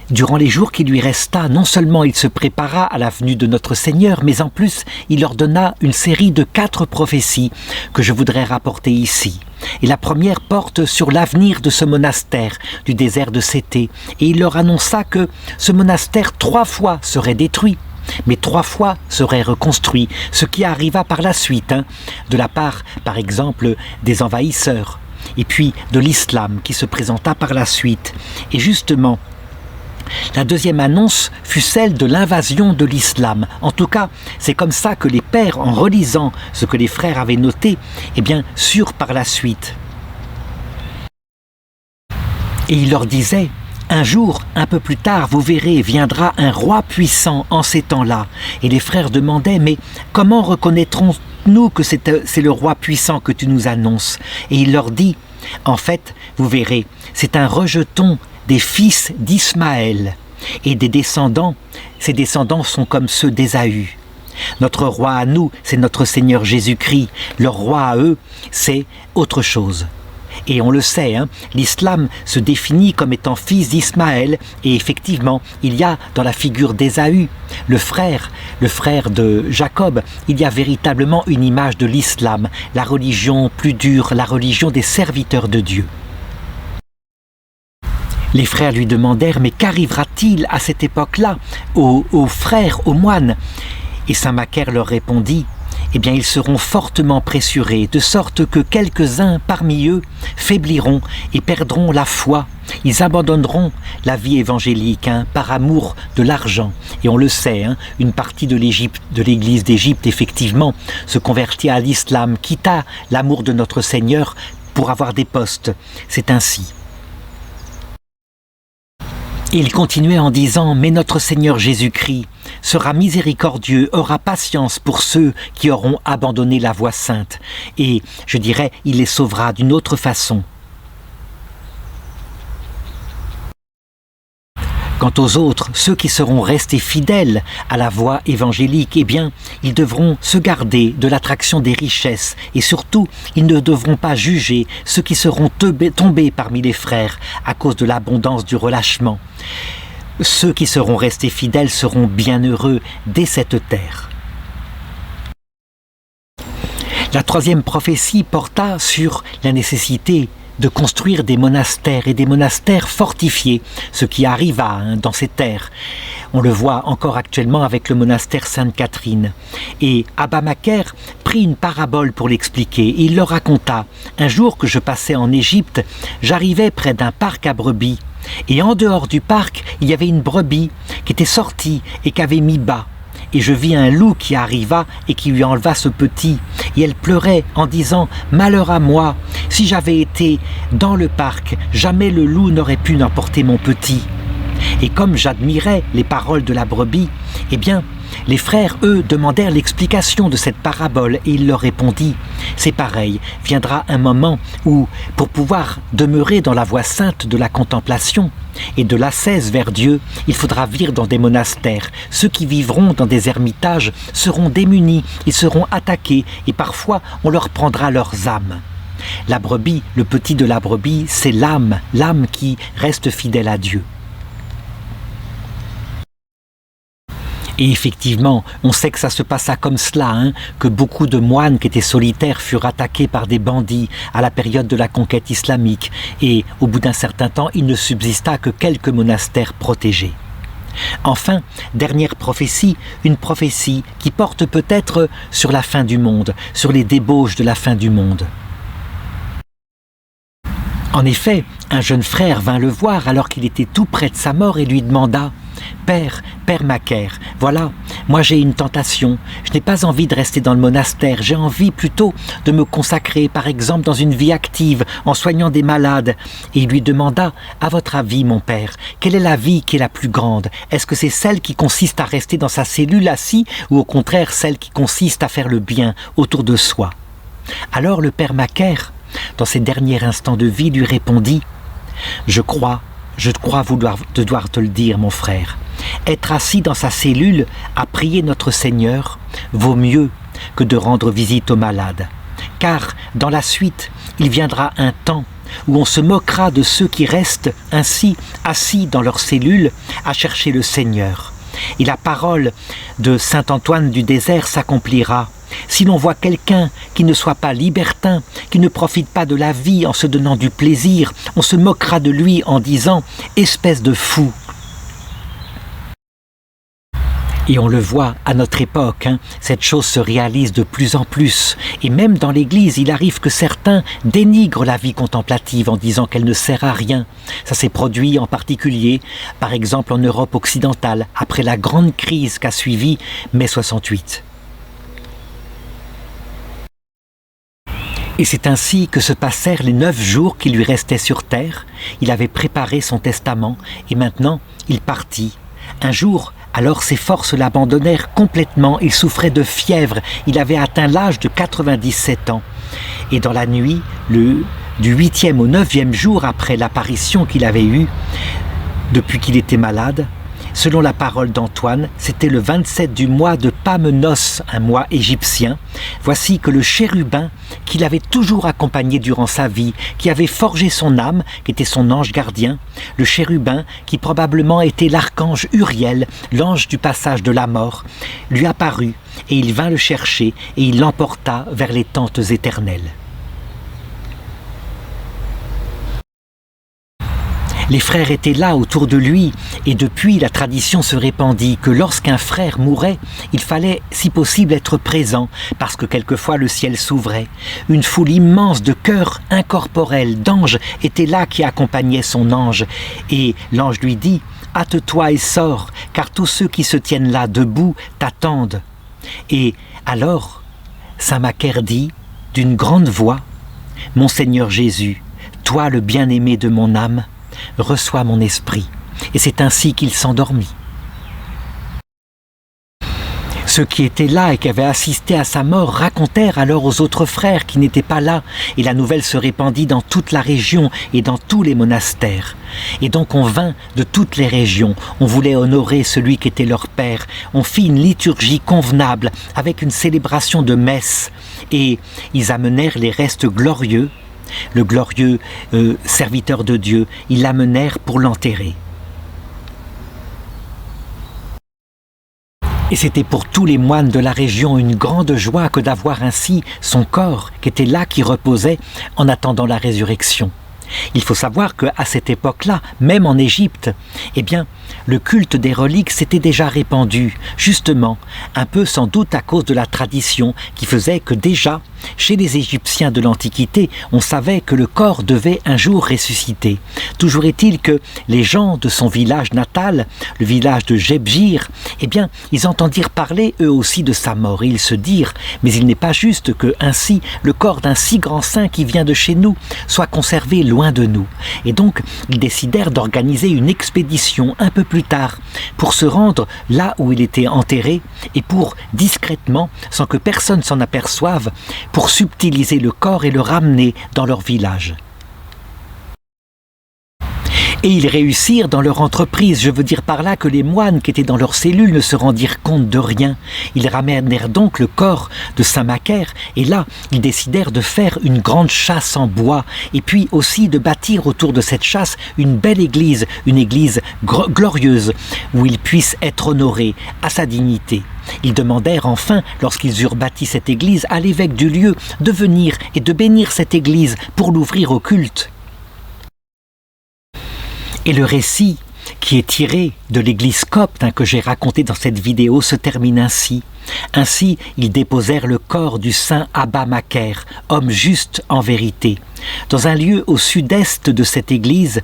durant les jours qui lui resta, non seulement il se prépara à la venue de notre Seigneur, mais en plus il leur donna une série de 4 prophéties que je voudrais rapporter ici. Et la première porte sur l'avenir de ce monastère du désert de Cété, et il leur annonça que ce monastère 3 fois serait détruit, mais 3 fois serait reconstruit, ce qui arriva par la suite, de la part, par exemple, des envahisseurs, et puis de l'islam qui se présenta par la suite. Et justement, la deuxième annonce fut celle de l'invasion de l'islam. En tout cas, c'est comme ça que les pères, en relisant ce que les frères avaient noté, eh bien, surent par la suite. Et il leur disait « Un jour, un peu plus tard, vous verrez, viendra un roi puissant en ces temps-là. » Et les frères demandaient « Mais comment reconnaîtrons-nous que c'est le roi puissant que tu nous annonces ?» Et il leur dit « En fait, vous verrez, c'est un rejeton des fils d'Ismaël et des descendants. Ces descendants sont comme ceux d'Ésaü. Notre roi à nous, c'est notre Seigneur Jésus-Christ. Leur roi à eux, c'est autre chose. » Et on le sait, l'islam se définit comme étant fils d'Ismaël, et effectivement, il y a dans la figure d'Ésaü, le frère de Jacob, il y a véritablement une image de l'islam, la religion plus dure, la religion des serviteurs de Dieu. Les frères lui demandèrent « Mais qu'arrivera-t-il à cette époque-là aux frères, aux moines ?» Et saint Macaire leur répondit eh bien ils seront fortement pressurés, de sorte que quelques-uns parmi eux faibliront et perdront la foi. Ils abandonneront la vie évangélique par amour de l'argent. Et on le sait, une partie de l'Église d'Égypte, effectivement, se convertit à l'islam, quitta l'amour de notre Seigneur pour avoir des postes. C'est ainsi. Et il continuait en disant « Mais notre Seigneur Jésus-Christ sera miséricordieux, aura patience pour ceux qui auront abandonné la voie sainte. Et, je dirais, il les sauvera d'une autre façon. » Quant aux autres, ceux qui seront restés fidèles à la voie évangélique, eh bien, ils devront se garder de l'attraction des richesses et surtout, ils ne devront pas juger ceux qui seront tombés parmi les frères à cause de l'abondance du relâchement. Ceux qui seront restés fidèles seront bienheureux dès cette terre. La troisième prophétie porta sur la nécessité de construire des monastères et des monastères fortifiés, ce qui arriva dans ces terres. On le voit encore actuellement avec le monastère Sainte-Catherine. Et Abba Macaire prit une parabole pour l'expliquer. Il leur raconta « Un jour que je passais en Égypte, j'arrivais près d'un parc à brebis. Et en dehors du parc, il y avait une brebis qui était sortie et qui avait mis bas. Et je vis un loup qui arriva et qui lui enleva ce petit. Et elle pleurait en disant « Malheur à moi, si j'avais été dans le parc, jamais le loup n'aurait pu n'emporter mon petit. » Et comme j'admirais les paroles de la brebis, eh bien, les frères, eux, demandèrent l'explication de cette parabole et il leur répondit « C'est pareil, viendra un moment où, pour pouvoir demeurer dans la voie sainte de la contemplation et de l'ascèse vers Dieu, il faudra vivre dans des monastères. Ceux qui vivront dans des ermitages seront démunis, ils seront attaqués et parfois on leur prendra leurs âmes. » La brebis, le petit de la brebis, c'est l'âme qui reste fidèle à Dieu. Et effectivement, on sait que ça se passa comme cela, que beaucoup de moines qui étaient solitaires furent attaqués par des bandits à la période de la conquête islamique. Et au bout d'un certain temps, il ne subsista que quelques monastères protégés. Enfin, dernière prophétie, une prophétie qui porte peut-être sur la fin du monde, sur les débauches de la fin du monde. En effet, un jeune frère vint le voir alors qu'il était tout près de sa mort et lui demanda « Père Macaire, voilà, moi j'ai une tentation, je n'ai pas envie de rester dans le monastère, j'ai envie plutôt de me consacrer par exemple dans une vie active en soignant des malades. » Et il lui demanda « À votre avis, mon père, quelle est la vie qui est la plus grande? Est-ce que c'est celle qui consiste à rester dans sa cellule assis ou au contraire celle qui consiste à faire le bien autour de soi ?» Alors le père Macaire, dans ses derniers instants de vie, lui répondit « Je crois devoir te le dire, mon frère. Être assis dans sa cellule à prier notre Seigneur vaut mieux que de rendre visite aux malades. Car dans la suite, il viendra un temps où on se moquera de ceux qui restent ainsi assis dans leur cellule à chercher le Seigneur. Et la parole de saint Antoine du désert s'accomplira. Si l'on voit quelqu'un qui ne soit pas libertin, qui ne profite pas de la vie en se donnant du plaisir, on se moquera de lui en disant « espèce de fou ». Et on le voit à notre époque, cette chose se réalise de plus en plus. Et même dans l'Église, il arrive que certains dénigrent la vie contemplative en disant qu'elle ne sert à rien. Ça s'est produit en particulier, par exemple en Europe occidentale, après la grande crise qu'a suivi mai 68. Et c'est ainsi que se passèrent les 9 jours qui lui restaient sur terre. Il avait préparé son testament et maintenant il partit. Un jour, alors ses forces l'abandonnèrent complètement, il souffrait de fièvre, il avait atteint l'âge de 97 ans. Et dans la nuit, du 8e au 9e jour après l'apparition qu'il avait eue, depuis qu'il était malade, selon la parole d'Antoine, c'était le 27 du mois de Pamenos, un mois égyptien. Voici que le chérubin, qui l'avait toujours accompagné durant sa vie, qui avait forgé son âme, qui était son ange gardien, le chérubin, qui probablement était l'archange Uriel, l'ange du passage de la mort, lui apparut et il vint le chercher et il l'emporta vers les tentes éternelles. Les frères étaient là autour de lui, et depuis la tradition se répandit que lorsqu'un frère mourait, il fallait si possible être présent, parce que quelquefois le ciel s'ouvrait. Une foule immense de cœurs incorporels, d'anges, était là qui accompagnaient son ange, et l'ange lui dit « Hâte-toi et sors, car tous ceux qui se tiennent là debout t'attendent. » Et alors, saint Macaire dit d'une grande voix « Mon Seigneur Jésus, toi le bien-aimé de mon âme, reçois mon esprit. » Et c'est ainsi qu'il s'endormit. Ceux qui étaient là et qui avaient assisté à sa mort racontèrent alors aux autres frères qui n'étaient pas là, et la nouvelle se répandit dans toute la région et dans tous les monastères. Et donc on vint de toutes les régions, on voulait honorer celui qui était leur père, on fit une liturgie convenable avec une célébration de messe, et ils amenèrent les restes glorieux, le glorieux serviteur de Dieu, ils l'amenèrent pour l'enterrer. Et c'était pour tous les moines de la région une grande joie que d'avoir ainsi son corps qui était là, qui reposait en attendant la résurrection. Il faut savoir qu'à cette époque-là, même en Égypte, eh bien, le culte des reliques s'était déjà répandu, justement, un peu sans doute à cause de la tradition qui faisait que déjà, chez les Égyptiens de l'Antiquité, on savait que le corps devait un jour ressusciter. Toujours est-il que les gens de son village natal, le village de Gebjir, eh bien, ils entendirent parler eux aussi de sa mort et ils se dirent « Mais il n'est pas juste que ainsi le corps d'un si grand saint qui vient de chez nous soit conservé loin de nous. » Et donc, ils décidèrent d'organiser une expédition un peu plus tard pour se rendre là où il était enterré et pour, discrètement, sans que personne s'en aperçoive, pour subtiliser le corps et le ramener dans leur village. Et ils réussirent dans leur entreprise, je veux dire par là que les moines qui étaient dans leur cellule ne se rendirent compte de rien. Ils ramenèrent donc le corps de saint Macaire, et là, ils décidèrent de faire une grande chasse en bois, et puis aussi de bâtir autour de cette chasse une belle église, une église glorieuse, où il puisse être honoré à sa dignité. Ils demandèrent enfin, lorsqu'ils eurent bâti cette église, à l'évêque du lieu de venir et de bénir cette église pour l'ouvrir au culte. Et le récit qui est tiré de l'église copte que j'ai raconté dans cette vidéo se termine ainsi. Ainsi, ils déposèrent le corps du saint Abba Macaire, homme juste en vérité, dans un lieu au sud-est de cette église,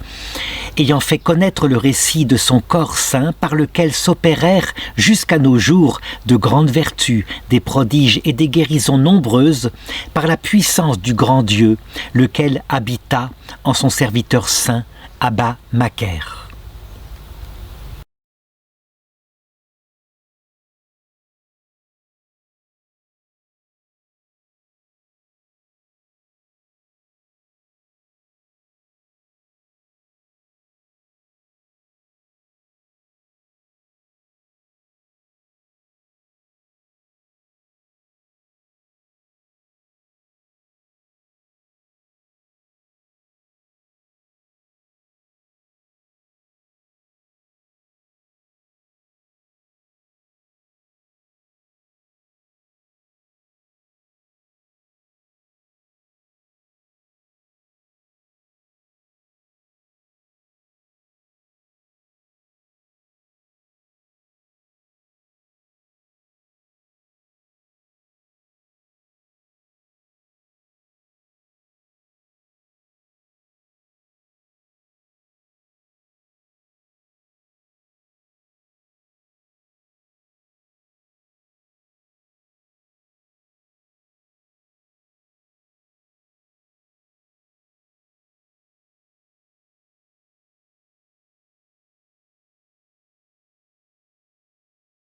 ayant fait connaître le récit de son corps saint par lequel s'opérèrent jusqu'à nos jours de grandes vertus, des prodiges et des guérisons nombreuses par la puissance du grand Dieu, lequel habita en son serviteur saint Abba Macaire.